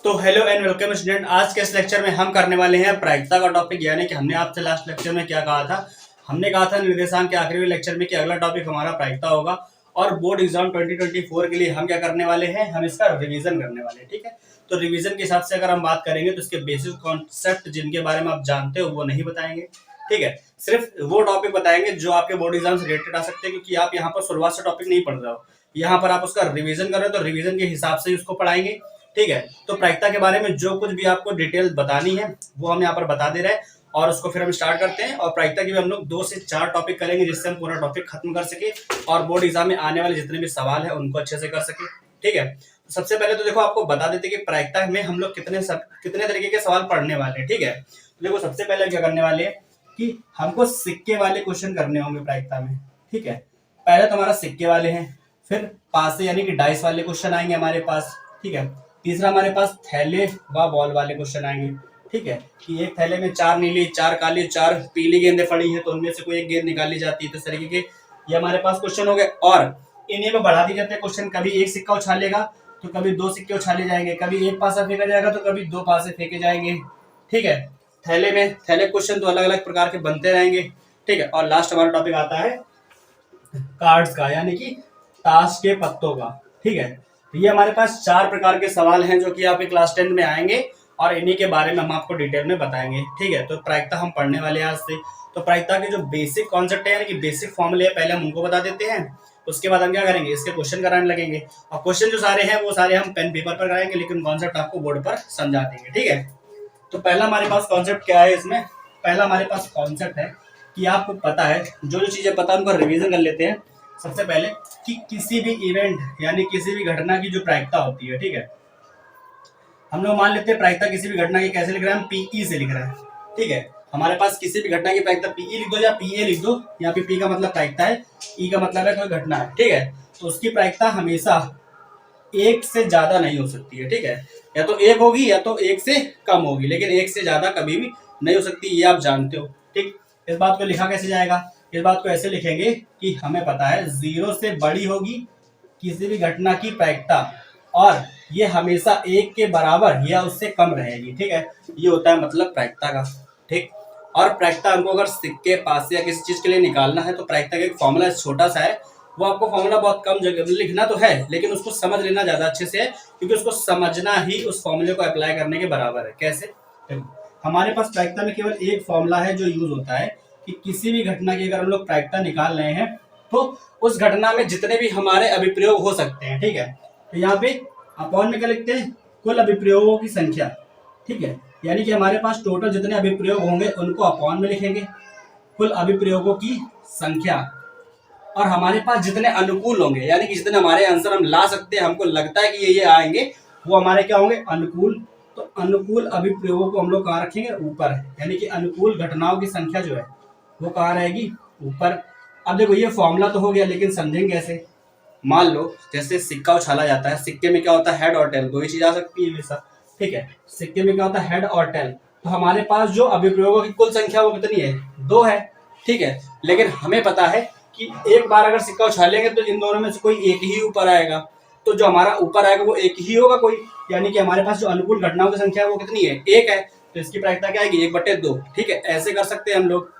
तो hello and welcome student. आज के इस लेक्चर में हम करने वाले हैं प्रायिकता का टॉपिक। यानी कि हमने आपसे लास्ट लेक्चर में क्या कहा था, हमने कहा था निर्देशांक के आखिरी लेक्चर में कि अगला टॉपिक हमारा प्रायिकता होगा और बोर्ड एग्जाम 2024 के लिए हम क्या करने वाले हैं, हम इसका रिवीजन करने वाले हैं। ठीक है, तो रिवीजन के हिसाब से अगर हम बात करेंगे तो इसके बेसिक कॉन्सेप्ट जिनके बारे में आप जानते हो वो नहीं बताएंगे। ठीक है, सिर्फ वो टॉपिक बताएंगे जो आपके बोर्ड एग्जाम से रिलेटेड आ सकते हैं, क्योंकि आप यहाँ पर शुरुआत से टॉपिक नहीं पढ़ रहे हो, यहाँ पर आप उसका रिवीजन कर रहे हो तो रिवीजन के हिसाब से उसको पढ़ाएंगे। ठीक है, तो प्रायिकता के बारे में जो कुछ भी आपको डिटेल बतानी है वो हम यहाँ पर बता दे रहे हैं और उसको फिर हम स्टार्ट करते हैं। और प्रायिकता की भी हम लोग 2 से 4 टॉपिक करेंगे जिससे हम पूरा टॉपिक खत्म कर सके और बोर्ड एग्जाम में आने वाले जितने भी सवाल है उनको अच्छे से कर सके। ठीक है, तो सबसे पहले तो देखो आपको बता देते कि प्रायिकता में हम लोग कितने तरीके के सवाल पढ़ने वाले हैं। ठीक है, तो देखो सबसे पहले क्या करने वाले हैं कि हमको सिक्के वाले क्वेश्चन करने होंगे प्रायिकता में। ठीक है, पहले तो हमारा सिक्के वाले हैं, फिर पासे यानी कि डाइस वाले क्वेश्चन आएंगे हमारे पास। ठीक है, तीसरा हमारे पास थैले व बॉल वाले क्वेश्चन आएंगे। ठीक है, कि एक थैले में 4 नीली, 4 काली, 4 पीली गेंदें पड़ी हैं तो उनमें से कोई एक गेंद निकाली जाती है। तो इस तरीके के ये हमारे पास क्वेश्चन हो गए और इन्हीं में बढ़ा दी जाते हैं क्वेश्चन। कभी एक सिक्का उछालेगा तो कभी 2 सिक्के उछाले जाएंगे, कभी एक पासा फेंका जाएगा तो कभी 2 पासे फेंके जाएंगे। ठीक है, थैले क्वेश्चन तो अलग अलग प्रकार के बनते रहेंगे। ठीक है, और लास्ट हमारा टॉपिक आता है कार्ड्स का, यानी कि ताश के पत्तों का। ठीक है, तो ये हमारे पास 4 प्रकार के सवाल हैं जो कि आपके क्लास 10 में आएंगे और इन्हीं के बारे में हम आपको डिटेल में बताएंगे। ठीक है, तो प्रायिकता हम पढ़ने वाले हैं आज से। तो प्रायिकता के जो बेसिक कॉन्सेप्ट है यानी कि बेसिक फॉर्मूले है पहले हम उनको बता देते हैं, उसके बाद हम क्या करेंगे, इसके क्वेश्चन कराने लगेंगे और क्वेश्चन जो सारे हैं वो सारे हम पेन पेपर पर कराएंगे, लेकिन कॉन्सेप्ट आपको बोर्ड पर समझा देंगे। ठीक है, तो पहला हमारे पास कॉन्सेप्ट क्या है, इसमें पहला हमारे पास कॉन्सेप्ट है कि आपको पता है जो चीजें पता है उनको रिवीजन कर लेते हैं। सबसे पहले कि किसी भी इवेंट यानी किसी भी घटना की जो प्रायिकता होती है। ठीक है, हम लोग मान लेते हैं प्रायिकता किसी भी घटना की कैसे लिख रहे हैं, हम पीई से लिख रहे हैं। ठीक है, हमारे पास किसी भी घटना की प्रायिकता पीई लिख दो या पीए लिख दो। यहाँ पे पी का मतलब प्रायिकता है, ई का मतलब है कोई घटना है। ठीक है, तो उसकी प्रायिकता हमेशा 1 से ज्यादा नहीं हो सकती है। ठीक है, या तो 1 होगी या तो 1 से कम होगी, लेकिन 1 से ज्यादा कभी भी नहीं हो सकती, ये आप जानते हो। ठीक, इस बात को लिखा कैसे जाएगा, इस बात को ऐसे लिखेंगे कि हमें पता है 0 से बड़ी होगी किसी भी घटना की प्रायिकता और ये हमेशा 1 के बराबर या उससे कम रहेगी। ठीक है, ये होता है मतलब प्रायिकता का। ठीक, और प्रायिकता हमको अगर सिक्के, पासे या किसी चीज के लिए निकालना है तो प्रायिकता का एक फॉर्मूला छोटा सा है, वो आपको फॉर्मूला बहुत कम जगह लिखना तो है लेकिन उसको समझ लेना ज्यादा अच्छे से है, क्योंकि उसको समझना ही उस फॉर्मूले को अप्लाई करने के बराबर है। कैसे, हमारे पास प्रायिकता में केवल एक फॉर्मूला है जो यूज होता है कि किसी भी घटना की अगर हम लोग प्रायिकता निकाल रहे हैं तो उस घटना में जितने भी हमारे अभिप्रयोग हो सकते हैं। ठीक है, तो यहाँ पे अपॉन में क्या लिखते हैं, कुल अभिप्रयोगों की संख्या। ठीक है, यानी कि हमारे पास टोटल जितने अभिप्रयोग होंगे उनको अपॉन में लिखेंगे, कुल अभिप्रयोगों की संख्या, और हमारे पास जितने अनुकूल होंगे यानी कि जितने हमारे आंसर हम ला सकते हैं, हमको लगता है कि ये आएंगे, वो हमारे क्या होंगे, अनुकूल। तो अनुकूल अभिप्रयोगों को हम लोग कहाँ रखेंगे, ऊपर, यानी कि अनुकूल घटनाओं की संख्या जो है वो कहाँ रहेगी, ऊपर। अब देखो ये फॉर्मूला तो हो गया, लेकिन समझेंगे कैसे। मान लो जैसे सिक्का उछाला जाता है, सिक्के में क्या होता है, हेड और टेल, 2 ही चीज आ सकती है हमेशा। ठीक है, सिक्के में क्या होता है, हेड और टेल। तो हमारे पास जो अभिप्रयोगों की कुल संख्या वो कितनी है, 2 है। ठीक है, लेकिन हमें पता है कि एक बार अगर सिक्का उछालेंगे तो इन दोनों में से कोई एक ही ऊपर आएगा, तो जो हमारा ऊपर आएगा वो एक ही होगा कोई, यानी कि हमारे पास जो अनुकूल घटनाओं की संख्या है वो कितनी है, 1 है। तो इसकी प्रायिकता क्या आएगी, 1/2। ठीक है, ऐसे कर सकते हैं हम लोग।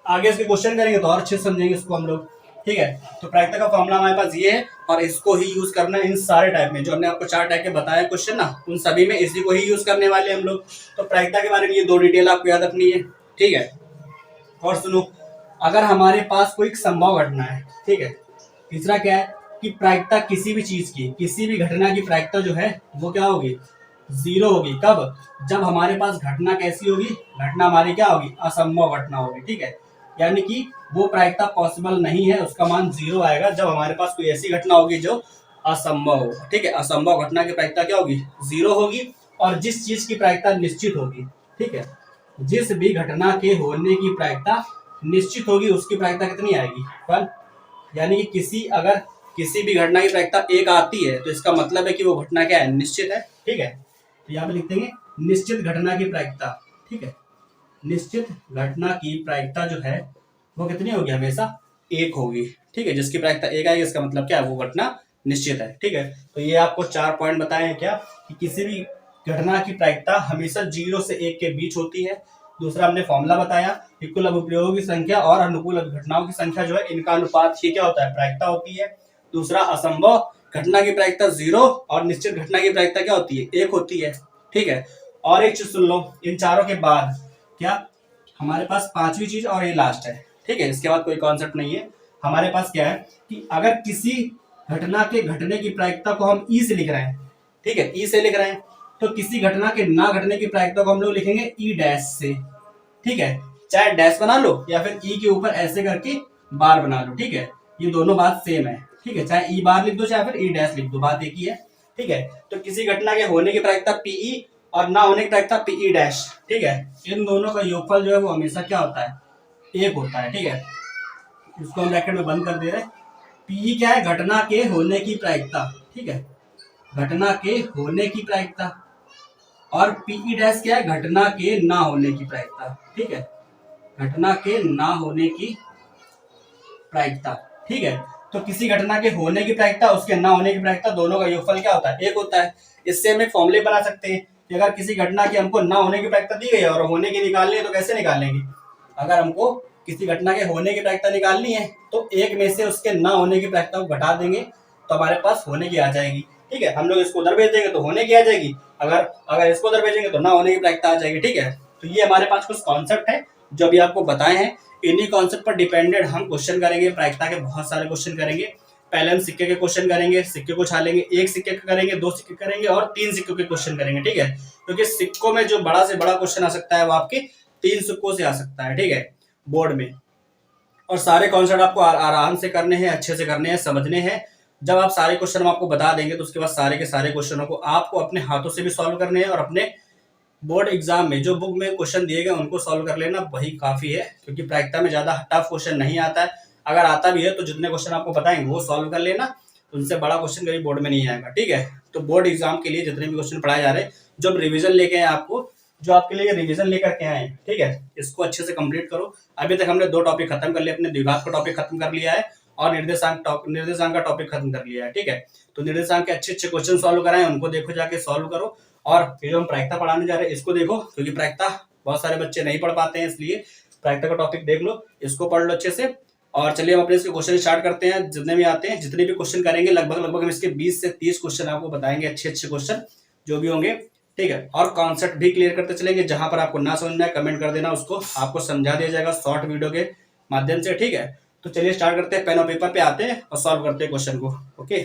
आगे इसके क्वेश्चन करेंगे तो और अच्छे से समझेंगे इसको हम लोग। ठीक है, तो प्रायिकता का फॉर्मूला हमारे पास ये है और इसको ही यूज करना है इन सारे टाइप में, जो हमने आपको 4 टाइप के बताया क्वेश्चन ना, उन सभी में इसी को ही यूज करने वाले हम लोग। तो प्रायिकता के बारे में ये 2 डिटेल आपको याद रखनी है। ठीक है, और सुनो, अगर हमारे पास कोई संभव घटना है, ठीक है, तीसरा क्या है कि प्रायिकता किसी भी चीज की, किसी भी घटना की प्रायिकता जो है वो क्या होगी, 0 होगी। कब, जब हमारे पास घटना कैसी होगी, घटना हमारी क्या होगी, असंभव घटना होगी। ठीक है, यानी कि वो प्रायिकता पॉसिबल नहीं है, उसका मान 0 आएगा जब हमारे पास कोई ऐसी घटना होगी जो असंभव हो। ठीक है, असंभव घटना की प्रायिकता क्या होगी, 0 होगी। और जिस चीज की प्रायिकता निश्चित होगी, ठीक है, जिस भी घटना के होने की प्रायिकता निश्चित होगी उसकी प्रायिकता कितनी आएगी, 1। यानी कि किसी भी घटना की प्रायिकता 1 आती है तो इसका मतलब है कि वो घटना क्या है, निश्चित है। ठीक है, तो यहाँ पे लिख देंगे निश्चित घटना की प्रायिकता। ठीक है, निश्चित घटना की प्रायिकता जो है वो कितनी होगी, हमेशा 1 होगी। ठीक है, जिसकी प्रायिकता 1 आएगी इसका मतलब क्या है, वो घटना निश्चित है। ठीक है, तो ये आपको 4 पॉइंट बताए हैं क्या, कि घटना की प्रायिकता हमेशा 0 से 1 के बीच होती है। दूसरा हमने फॉर्मूला बताया कि कुल अनुप्रयोगों की संख्या और अनुकूल घटनाओं की संख्या जो है इनका अनुपात ही क्या होता है, प्रायिकता होती है। दूसरा असंभव घटना की प्रायिकता 0 और निश्चित घटना की प्रायिकता क्या होती है, 1 होती है। ठीक है, और एक चीज सुन लो, इन चारों के बाद क्या हमारे पास पांचवी चीज और ये लास्ट है। ठीक है, इसके बाद कोई कॉन्सेप्ट नहीं है। हमारे पास क्या है कि अगर किसी घटना के घटने की प्रायिकता को हम ई से लिख रहे हैं, ठीक है, ई से लिख रहे हैं, तो किसी घटना के ना घटने की प्रायिकता को हम लोग लिखेंगे ई डैश से। ठीक है, चाहे डैश बना लो या फिर ई के ऊपर ऐसे करके बार बना लो। ठीक है, ये दोनों बात सेम है। ठीक है, चाहे ई बार लिख दो चाहे फिर ई डैश लिख दो, बात एक ही है। ठीक है, तो किसी घटना के होने की प्रायिकता पीई और ना होने की प्रायिकता पीई डैश। ठीक है, इन दोनों का योगफल जो है वो हमेशा क्या होता है, 1 होता है। ठीक है, इसको हम ब्रैकेट में बंद कर दे रहे हैं। पीई क्या है, घटना के होने की प्रायिकता। ठीक है, घटना के होने की प्रायिकता, और पीई डैश क्या है, घटना के ना होने की प्रायिकता। ठीक है, घटना के ना होने की प्रायिकता। ठीक है, तो किसी घटना के होने की प्रायिकता उसके ना होने की प्रायिकता दोनों का योगफल क्या होता है, 1 होता है। इससे हम एक फॉर्मूले बना सकते हैं कि अगर किसी घटना की हमको ना होने की प्रायिकता दी गई है और होने की निकालनी है तो कैसे निकालेंगे। अगर हमको किसी घटना के होने की प्रायिकता निकालनी है तो 1 में से उसके ना होने की प्रायिकता को घटा देंगे तो हमारे पास होने की आ जाएगी। ठीक है, हम लोग इसको उधर भेज देंगे तो होने की आ जाएगी, अगर इसको उधर भेजेंगे तो ना होने की प्रायिकता आ जाएगी। ठीक है, तो ये हमारे पास कुछ कॉन्सेप्ट है जो अभी आपको बताए हैं। इन्हीं कॉन्सेप्ट पर डिपेंडेड हम क्वेश्चन करेंगे, प्रायिकता के बहुत सारे क्वेश्चन करेंगे। पहले हम सिक्के के क्वेश्चन करेंगे, सिक्के को छालेंगे, 1 सिक्के का करेंगे, 2 सिक्के करेंगे और 3 सिक्कों के क्वेश्चन करेंगे। ठीक है, क्योंकि सिक्कों में जो बड़ा से बड़ा क्वेश्चन आ सकता है वो आपके 3 सिक्कों से आ सकता है। ठीक है, बोर्ड में। और सारे कॉन्सेप्ट आपको आराम से करने हैं, अच्छे से करने हैं, समझने हैं। जब आप सारे क्वेश्चन हम आपको बता देंगे तो उसके बाद सारे के सारे क्वेश्चनों को आपको अपने हाथों से भी सॉल्व करने हैं और अपने बोर्ड एग्जाम में जो बुक में क्वेश्चन दिए गए उनको सॉल्व कर लेना, वही काफी है। क्योंकि प्रायिकता में ज्यादा टफ क्वेश्चन नहीं आता है, अगर आता भी है तो जितने क्वेश्चन आपको बताएंगे वो सॉल्व कर लेना, उनसे बड़ा क्वेश्चन कभी बोर्ड में नहीं आएगा। ठीक है, तो बोर्ड एग्जाम के लिए जितने भी क्वेश्चन पढ़ाए जा रहे हैं, जो रिविजन लेके आए आपको, जो आपके लिए रिविजन लेकर के आए, ठीक है, इसको अच्छे से कंप्लीट करो। अभी तक हमने 2 टॉपिक खत्म कर लिए, अपने द्विघात का टॉपिक खत्म कर लिया है और निर्देशांक का टॉपिक खत्म कर लिया है। ठीक है, तो निर्देशांक के अच्छे अच्छे क्वेश्चन सॉल्व कराए, उनको देखो, जाके सॉल्व करो। और फिर हम प्रायिकता पढ़ाने जा रहे हैं, इसको देखो, क्योंकि प्रायिकता बहुत सारे बच्चे नहीं पढ़ पाते हैं, इसलिए प्रायिकता का टॉपिक देख लो, इसको पढ़ लो अच्छे से। और चलिए हम अपने इसके क्वेश्चन स्टार्ट करते हैं। जितने भी आते हैं, जितने भी क्वेश्चन करेंगे, लगभग हम इसके 20 से 30 क्वेश्चन आपको बताएंगे, अच्छे अच्छे क्वेश्चन जो भी होंगे। ठीक है, और कॉन्सेप्ट भी क्लियर करते चलेंगे। जहां पर आपको ना समझ में आए कमेंट कर देना, उसको आपको समझा दिया जाएगा शॉर्ट वीडियो के माध्यम से। ठीक है, तो चलिए स्टार्ट करते हैं, पेन और पेपर पे आते हैं और सॉल्व करते हैं क्वेश्चन को। ओके,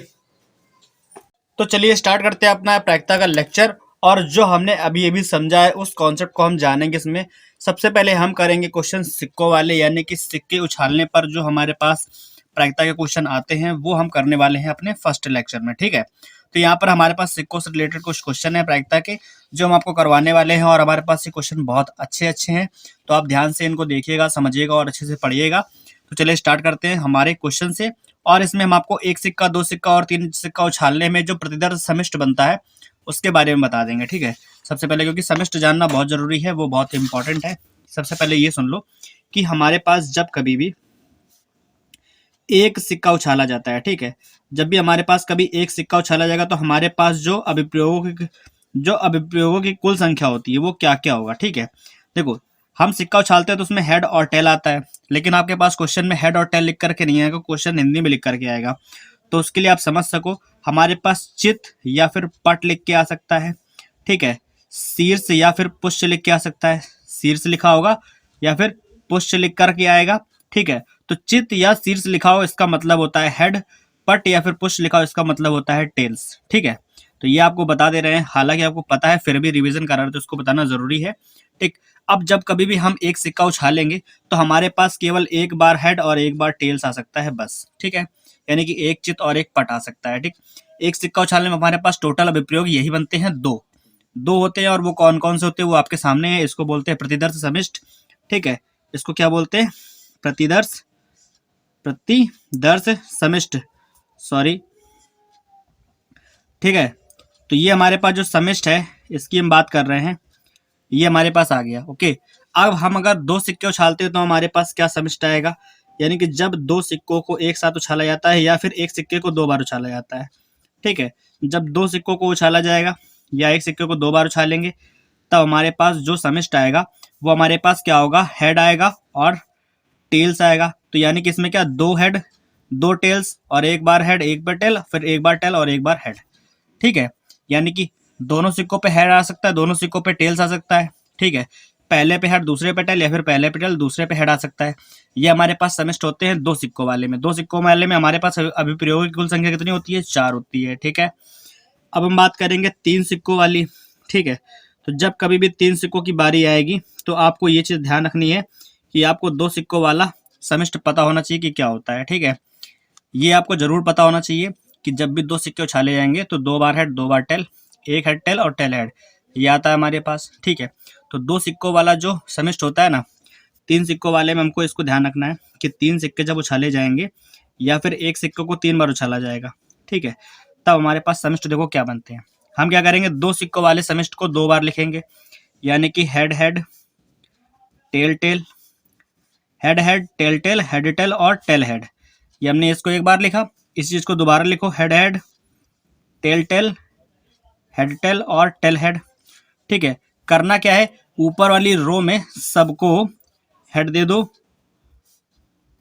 तो चलिए स्टार्ट करते हैं अपना प्रायिकता का लेक्चर। और जो हमने अभी अभी समझा है उस कॉन्सेप्ट को हम जानेंगे इसमें। सबसे पहले हम करेंगे क्वेश्चन सिक्कों वाले, यानी कि सिक्के उछालने पर जो हमारे पास प्रायिकता के क्वेश्चन आते हैं वो हम करने वाले हैं अपने फर्स्ट लेक्चर में। ठीक है, तो यहाँ पर हमारे पास सिक्कों से रिलेटेड कुछ क्वेश्चन है प्रायिकता के, जो हम आपको करवाने वाले हैं। और हमारे पास ये क्वेश्चन बहुत अच्छे अच्छे हैं, तो आप ध्यान से इनको देखिएगा, समझिएगा और अच्छे से पढ़िएगा। तो चलिए स्टार्ट करते हैं हमारे क्वेश्चन से। और इसमें हम आपको 1 सिक्का, 2 सिक्का और 3 सिक्का उछालने में जो प्रतिदर्श समिष्ट बनता है उसके बारे में बता देंगे। ठीक है, सबसे पहले, क्योंकि समिष्ट जानना बहुत जरूरी है, वो बहुत इंपॉर्टेंट है। सबसे पहले ये सुन लो कि हमारे पास जब कभी भी 1 सिक्का उछाला जाता है, ठीक है, जब भी हमारे पास कभी 1 सिक्का उछाला जाएगा तो हमारे पास जो अभिप्रयोगों की कुल संख्या होती है वो क्या क्या होगा। ठीक है, देखो, हम सिक्का उछालते हैं तो उसमें हेड और टेल आता है, लेकिन आपके पास क्वेश्चन में हेड और टेल लिख करके नहीं आएगा, क्वेश्चन हिंदी में लिख करके आएगा। तो उसके लिए आप समझ सको, हमारे पास चित या फिर पट लिख के आ सकता है। ठीक है, शीर्ष या फिर पुष्य लिख के आ सकता है, शीर्ष लिखा होगा या फिर पुष्य लिख करके आएगा। ठीक है, तो चित या शीर्ष लिखा हो इसका मतलब होता है हेड, पट या फिर पुष्य लिखा हो इसका मतलब होता है टेल्स। ठीक है, तो ये आपको बता दे रहे हैं, हालांकि आपको पता है फिर भी रिवीजन कर रहे हैं तो उसको बताना जरूरी है। ठीक, अब जब कभी भी हम 1 सिक्का उछालेंगे तो हमारे पास केवल 1 बार हेड और 1 बार टेल्स आ सकता है बस। ठीक है, यानी कि 1 चित और 1 पट आ सकता है। ठीक, 1 सिक्का उछालने में हमारे पास टोटल अभिप्रयोग यही बनते हैं, 2 होते हैं। और वो कौन कौन से होते हैं वो आपके सामने है। इसको बोलते हैं प्रतिदर्श समिष्ट। ठीक है, इसको क्या बोलते हैं, प्रतिदर्श समिष्ट, सॉरी। ठीक है, तो ये हमारे पास जो समिष्ट है इसकी हम बात कर रहे हैं, ये हमारे पास आ गया। ओके, अब हम अगर 2 सिक्के उछालते हैं तो हमारे पास क्या समिष्ट आएगा, यानी कि जब 2 सिक्कों को एक साथ उछाला जाता है या फिर 1 सिक्के को 2 बार उछाला जाता है। ठीक है, जब 2 सिक्कों को उछाला जाएगा या एक सिक्के को 2 बार उछालेंगे, तब हमारे पास जो समिष्ट आएगा वो हमारे पास क्या होगा, हेड आएगा और टेल्स आएगा। तो यानी कि इसमें क्या, 2 हेड 2 टेल्स और एक बार हेड एक बार टेल, फिर एक बार टेल और एक बार हेड। ठीक है, यानी कि दोनों सिक्कों पे हेड आ सकता है, दोनों सिक्कों पे टेल्स आ सकता है। ठीक है, पहले पे हेड दूसरे पे टेल, या फिर पहले पे टेल दूसरे पे हेड आ सकता है। ये हमारे पास समिष्ट होते हैं 2 सिक्कों वाले में। 2 सिक्कों वाले में हमारे पास अभिप्रयोगों की कुल संख्या कितनी होती है, 4 होती है। ठीक है, अब हम बात करेंगे 3 सिक्कों वाली। ठीक है, तो जब कभी भी 3 सिक्कों की बारी आएगी तो आपको ये चीज़ ध्यान रखनी है कि आपको 2 सिक्कों वाला समिष्ट पता होना चाहिए कि क्या होता है। ठीक है, ये आपको जरूर पता होना चाहिए कि जब भी 2 सिक्के उछाले जाएंगे तो 2 बार हेड 2 बार टेल, एक हेड टेल और टेल हेड, ये आता है हमारे पास। ठीक है, तो 2 सिक्कों वाला जो समिष्ट होता है ना, 3 सिक्कों वाले में हमको इसको ध्यान रखना है कि 3 सिक्के जब उछाले जाएंगे या फिर एक सिक्के को 3 बार उछाला जाएगा, ठीक है, तब हमारे पास समिष्ट देखो क्या बनते हैं। हम क्या करेंगे, 2 सिक्कों वाले समिष्ट को 2 बार लिखेंगे, यानी कि head head tail tail, head head tail tail, head tail और टेल हेड। ये हमने इसको एक बार लिखा, इस चीज को दोबारा लिखो, head head tail tail, head tail और टेल हेड। ठीक है, करना क्या है, ऊपर वाली रो में सबको हेड दे दो।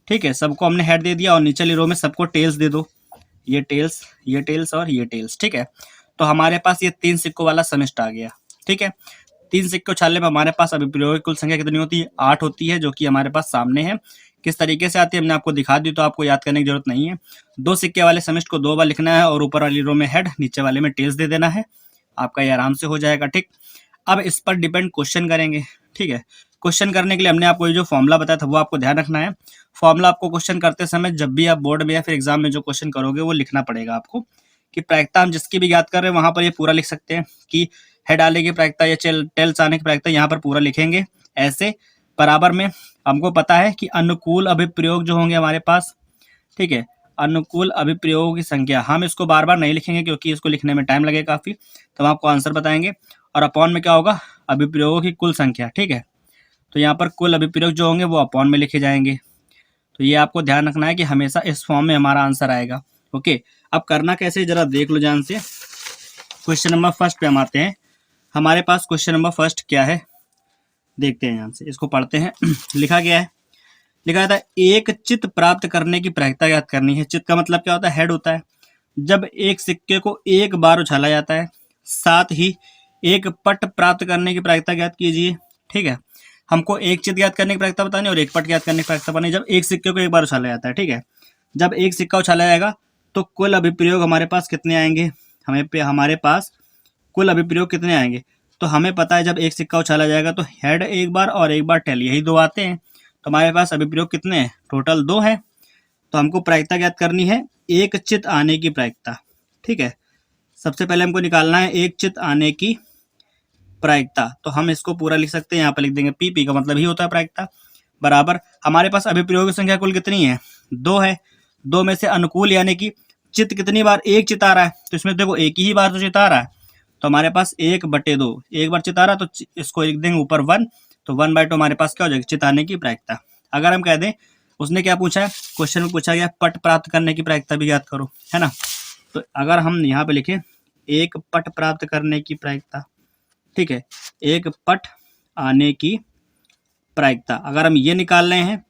ठीक है, सबको हमने हेड दे दिया और नीचे वाली रो में सबको टेल्स दे दो, ये टेल्स, ये टेल्स और ये टेल्स। ठीक है, तो हमारे पास ये 3 सिक्कों वाला समिष्ट आ गया। ठीक है, 3 सिक्के उछालने में हमारे पास अभिप्रयोग की कुल संख्या कितनी होती है, 8 होती है, जो कि हमारे पास सामने है। किस तरीके से आती है हमने आपको दिखा दी, तो आपको याद करने की जरूरत नहीं है। 2 सिक्के वाले समिष्ट को 2 बार लिखना है और ऊपर वाली रो में हेड, नीचे वाले में टेल्स दे देना है, आपका ये आराम से हो जाएगा। ठीक, अब इस पर डिपेंड क्वेश्चन करेंगे। ठीक है, क्वेश्चन करने के लिए हमने आपको ये जो फॉर्मूला बताया था वो आपको ध्यान रखना है। फॉर्मूला आपको क्वेश्चन करते समय जब भी आप बोर्ड में या फिर एग्जाम में जो क्वेश्चन करोगे वो लिखना पड़ेगा आपको, कि प्रायिकता हम जिसकी भी याद कर रहे हैं वहां पर ये पूरा लिख सकते हैं कि हेड आने की प्रायिकता या टेल्स आने की प्रायिकता, यहाँ पर पूरा लिखेंगे ऐसे बराबर में। हमको पता है कि अनुकूल अभिप्रयोग जो होंगे हमारे पास, ठीक है, अनुकूल अभिप्रयोगों की संख्या, हम इसको बार बार नहीं लिखेंगे क्योंकि इसको लिखने में टाइम लगेगा काफी, तो हम आपको आंसर बताएंगे। और अपॉन में क्या होगा, अभिप्रयोगों की कुल संख्या। ठीक है, तो यहाँ पर कुल अभिप्रयोग जो होंगे वो अपॉन में लिखे जाएंगे। तो ये आपको ध्यान रखना है कि हमेशा इस फॉर्म में हमारा आंसर आएगा। ओके, अब करना कैसे जरा देख लो ध्यान से। क्वेश्चन नंबर फर्स्ट पे हम आते हैं। हमारे पास क्वेश्चन नंबर फर्स्ट क्या है, देखते हैं, यहाँ से इसको पढ़ते हैं। लिखा गया है, लिखा था एक चित्त प्राप्त करने की प्रायिकता याद करनी है। चित्त का मतलब क्या होता है, हेड होता है। जब एक सिक्के को एक बार उछाला जाता है, साथ ही एक पट प्राप्त करने की प्रायिकता याद कीजिए। ठीक है, हमको एक चित्त याद करने की प्रायिकता बतानी और एक पट याद करने की प्रायिकता बतानी। जब एक सिक्के को एक बार उछाला जाता है, ठीक है, जब एक सिक्का उछाला जाएगा तो कुल अभिप्रयोग हमारे पास कितने आएंगे, हमारे पास कुल अभिप्रयोग कितने आएंगे। तो हमें पता है जब एक सिक्का उछाला जाएगा तो हेड एक बार और एक बार टेल, यही 2 आते हैं। तो हमारे पास अभिप्रयोग कितने हैं, टोटल 2 है। तो हमको प्रायिकता याद करनी है, एक चित्त आने की प्रायिकता। ठीक है, सबसे पहले हमको निकालना है एक चित्त आने की प्रायिकता। तो हम इसको पूरा लिख सकते हैं, यहाँ पर लिख देंगे पी, पी का मतलब ही होता है प्रायिकता, बराबर हमारे पास अभिप्रयोग की संख्या कुल कितनी है, 2 है। 2 में से अनुकूल यानी कि चित्त कितनी बार, एक चित्त आ रहा है, तो इसमें देखो एक ही बार तो चित्त आ रहा है, तो हमारे पास 1/2, एक बार चित्त आ रहा, तो इसको लिख देंगे ऊपर 1, तो 1/2 हमारे पास क्या हो जाएगा, चित्त आने की प्रायिकता। अगर हम कह दें, उसने क्या पूछा है, क्वेश्चन में पूछा गया पट प्राप्त करने की प्रायिकता भी याद करो, है ना। तो अगर हम यहाँ पे लिखें एक पट प्राप्त करने की प्रायिकता, ठीक है, एक पट आने की प्रायिकता, अगर हम ये निकाल रहे हैं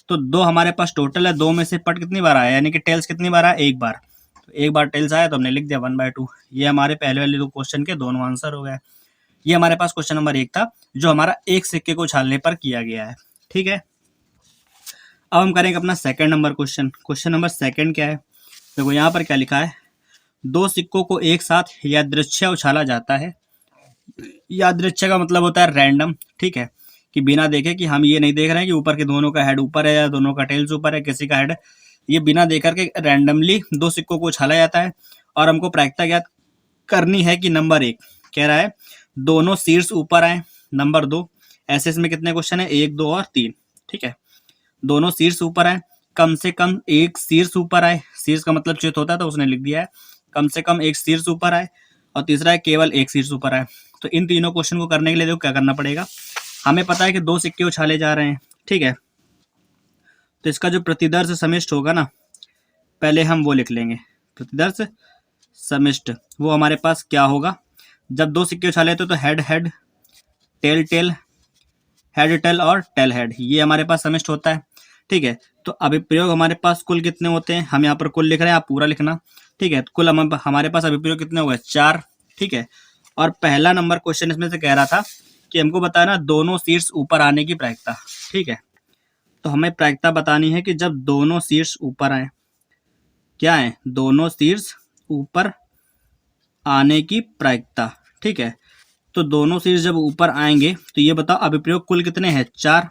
तो 2 हमारे पास टोटल है, 2 में से पट कितनी बार आया, यानी कि टेल्स कितनी बार आया, एक बार। तो एक बार टेल्स आया तो हमने लिख दिया 1/2। ये हमारे पहले वाले 2 क्वेश्चन के दोनों आंसर हो गए। ये हमारे पास क्वेश्चन नंबर 1 था जो हमारा एक सिक्के को उछालने पर किया गया है। ठीक है, अब हम करेंगे अपना second number question. Question number second क्या है, देखो यहाँ पर क्या लिखा है, 2 सिक्कों को एक साथ यादृच्छिक उछाला जाता है। यादृच्छिक का मतलब होता है रैंडम। ठीक है, कि बिना देखे, कि हम ये नहीं देख रहे हैं कि ऊपर के दोनों का हेड ऊपर है या दोनों का टेल्स ऊपर है, किसी का हेड, ये बिना देख करके रैंडमली 2 सिक्कों को उछाला जाता है। और हमको प्रायिकता याद करनी है कि नंबर 1 कह रहा है दोनों शीर्ष ऊपर आए, नंबर 2, ऐसे इसमें कितने क्वेश्चन है, 1, 2 और 3। ठीक है, दोनों शीर्ष ऊपर आए, कम से कम एक शीर्ष ऊपर आए, शीर्ष का मतलब चित होता है तो उसने लिख दिया है कम से कम एक शीर्ष ऊपर आए, और तीसरा है केवल एक शीर्ष ऊपर आए। तो इन तीनों क्वेश्चन को करने के लिए देखो क्या करना पड़ेगा, हमें पता है कि 2 सिक्के उछाले जा रहे हैं। ठीक है, तो इसका जो प्रतिदर्श समिष्ट होगा ना, पहले हम वो लिख लेंगे, प्रतिदर्श समिष्ट वो हमारे पास क्या होगा, जब दो सिक्के उछाले थे तो head head, tail tail, head tail और टेल हेड, ये हमारे पास समिष्ट होता है। ठीक है, तो अभिप्रयोग हमारे पास कुल कितने होते हैं, हम यहाँ पर कुल लिख रहे हैं, आप पूरा लिखना। ठीक है, तो कुल हमारे पास अभिप्रयोग कितने हो गए, 4। ठीक है, और पहला नंबर क्वेश्चन इसमें से कह रहा था कि हमको बताना दोनों शीर्ष ऊपर आने की प्रायिकता। ठीक है, तो हमें प्रायिकता बतानी है कि जब दोनों शीर्ष ऊपर आए, क्या है, दोनों शीर्ष ऊपर आने की प्रायिकता। ठीक है, तो दोनों शीर्ष जब ऊपर आएंगे तो ये बताओ अभिप्रयोग कुल कितने हैं, 4।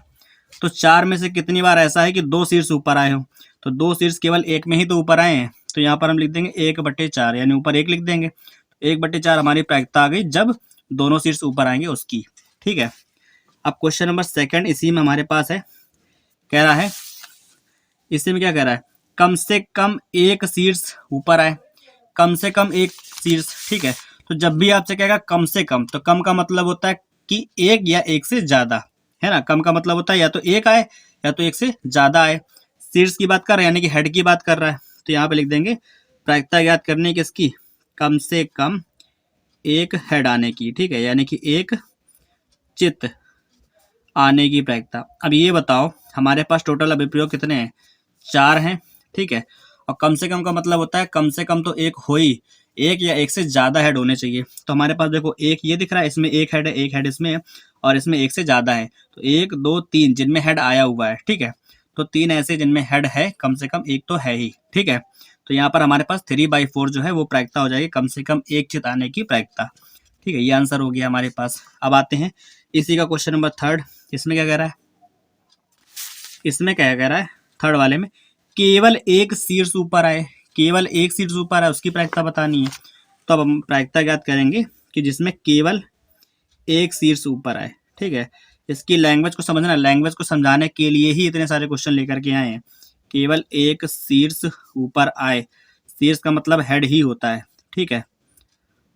तो 4 में से कितनी बार ऐसा है कि दो शीर्ष ऊपर आए हो, तो दो शीर्ष केवल एक में ही तो ऊपर आए हैं, तो यहाँ पर हम लिख देंगे 1/4, यानी ऊपर 1 लिख देंगे। 1/4 हमारी प्रायिकता आ गई जब दोनों शीर्ष ऊपर आएंगे उसकी। ठीक है, अब क्वेश्चन नंबर 2 इसी में हमारे पास है, कह रहा है, इसी में क्या कह रहा है, कम से कम एक शीर्ष ऊपर आए, कम से कम एक शीर्ष। ठीक है, तो जब भी आपसे कहेगा कम से कम, तो कम का मतलब होता है कि एक या एक से ज्यादा, है ना। कम का मतलब होता है या तो एक आए या तो एक से ज्यादा आए। शीर्ष की बात कर रहा है यानी कि हेड की बात कर रहा है, तो यहाँ पे लिख देंगे प्रायिकता ज्ञात करने की इसकी, कम से कम एक हेड आने की। ठीक है, यानी कि एक चित्त आने की प्रायिकता। अब ये बताओ हमारे पास टोटल अभिप्रयोग कितने हैं, 4 हैं। ठीक है, और कम से कम का मतलब होता है कम से कम तो एक हो ही, एक या एक से ज्यादा हेड होने चाहिए। तो हमारे पास देखो एक ये दिख रहा है, इसमें एक हेड है, एक हेड इसमें है, और इसमें एक से ज्यादा है, तो 1 2 3 जिनमें हेड आया हुआ है। ठीक है, तो 3 ऐसे जिनमें हेड है, कम से कम एक तो है ही। ठीक है, तो यहाँ पर हमारे पास 3/4 जो है वो प्रायिकता हो जाएगी, कम से कम एक चित आने की प्रायिकता। ठीक है, ये आंसर हो गया हमारे पास। अब आते हैं इसी का क्वेश्चन नंबर 3, इसमें क्या कह रहा है, इसमें क्या कह रहा है, थर्ड वाले में केवल एक शीर्ष ऊपर आए, केवल एक शीर्ष ऊपर आए उसकी प्रायिकता बतानी है। तो अब हम प्रायिकता ज्ञात करेंगे कि जिसमें केवल एक शीर्ष ऊपर आए। ठीक है, इसकी लैंग्वेज को समझना, लैंग्वेज को समझाने के लिए ही इतने सारे क्वेश्चन लेकर के आए हैं। केवल एक शीर्ष ऊपर आए, शीर्ष का मतलब हेड ही होता है। ठीक है,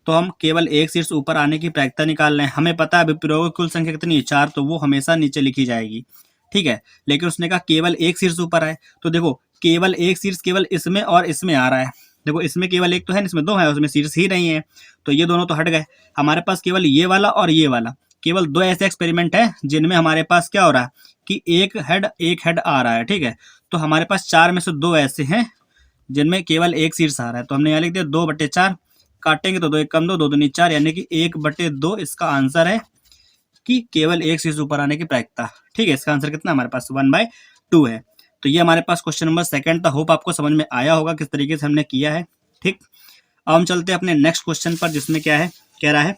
तो हम केवल एक शीर्ष ऊपर आने की प्रायिकता निकाल रहे हैं। हमें पता है अभिप्रयोग की कुल संख्या कितनी है, 4, तो वो हमेशा नीचे लिखी जाएगी। ठीक है, लेकिन उसने कहा केवल एक शीर्ष ऊपर आए, तो देखो केवल एक शीर्ष केवल इसमें और इसमें आ रहा है। देखो इसमें केवल एक तो है, इसमें 2 है, उसमें शीर्ष ही नहीं है, तो ये दोनों तो हट गए। हमारे पास केवल ये वाला और ये वाला, केवल 2 ऐसे एक्सपेरिमेंट है जिनमें हमारे पास क्या हो रहा है कि एक हेड आ रहा है। ठीक है, तो हमारे पास 4 में से 2 ऐसे हैं जिनमें केवल एक शीर्ष आ रहा है, तो हमने यहाँ लिख दिया 2/4, काटेंगे तो 2 1 कम 2, 2 दूनी 4, यानी कि 1/2 इसका आंसर है कि केवल एक शीर्ष ऊपर आने की प्रायिकता। ठीक है, इसका आंसर कितना हमारे पास 1/2 है। तो ये हमारे पास क्वेश्चन नंबर 2 था। होप आपको समझ में आया होगा किस तरीके से हमने किया है। ठीक, अब हम चलते हैं अपने नेक्स्ट क्वेश्चन पर, जिसमें क्या है, कह रहा है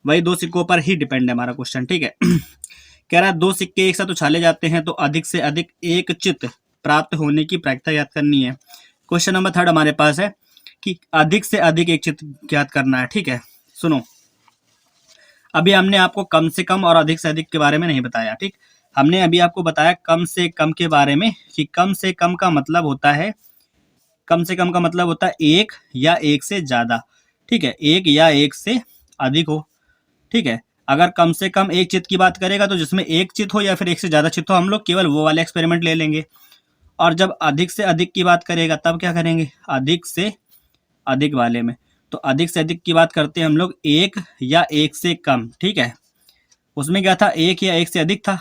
वही 2 सिक्कों पर ही डिपेंड है हमारा क्वेश्चन। ठीक है, कह रहा है 2 सिक्के एक साथ उछाले जाते हैं तो अधिक से अधिक एक चित्त प्राप्त होने की प्रायिकता याद करनी है। क्वेश्चन नंबर 3 हमारे पास है कि अधिक से अधिक एक चित्त ज्ञात करना है। ठीक है, सुनो, अभी हमने आपको कम से कम और अधिक से अधिक के बारे में नहीं बताया। ठीक, हमने अभी आपको बताया कम से कम के बारे में, कि कम से कम का मतलब होता है, कम से कम का मतलब होता है एक या एक से ज्यादा। ठीक है, एक या एक से अधिक हो। ठीक है, अगर कम से कम एक चित्त की बात करेगा तो जिसमें एक चित्त हो या फिर एक से ज्यादा चित्त हो, हम लोग केवल वो वाले एक्सपेरिमेंट ले लेंगे। और जब अधिक से अधिक की बात करेगा तब क्या करेंगे, अधिक से अधिक वाले में। तो अधिक से अधिक की बात करते हैं हम लोग एक या एक से कम। ठीक है, उसमें क्या था, एक या एक से अधिक था,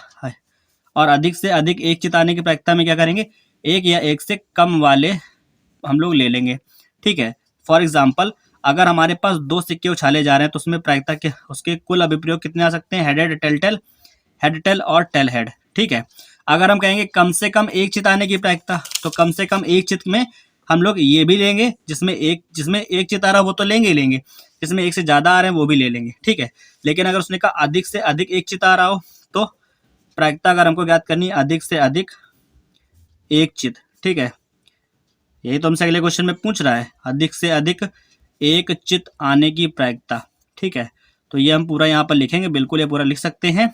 और अधिक से अधिक एक चित्त आने की प्रायिकता में क्या करेंगे, एक या एक से कम वाले हम लोग ले लेंगे। ठीक है, फॉर एग्जाम्पल अगर हमारे पास 2 सिक्के उछाले जा रहे हैं तो उसमें प्रायिकता के उसके कुल अभिप्रयोग कितने आ सकते हैं, हेड टेल और टेल हेड। ठीक है, अगर हम कहेंगे कम से कम एक चित्त आने की प्रायिकता, तो कम से कम एक चित्त में हम लोग ये भी लेंगे, जिसमें एक चित्त आ रहा है वो तो लेंगे ही लेंगे, जिसमें एक से ज्यादा आ रहे हैं वो भी ले लेंगे। ठीक है, लेकिन अगर उसने कहा अधिक से अधिक एक चित्त आ रहा हो तो प्रायिकता अगर हमको ज्ञात करनी है अधिक से अधिक एक चित्त। ठीक है, यही तो हमसे अगले क्वेश्चन में पूछ रहा है, अधिक से अधिक एक चित्त आने की प्रायिकता। ठीक है, तो ये हम पूरा यहाँ पर लिखेंगे, बिल्कुल ये पूरा लिख सकते हैं।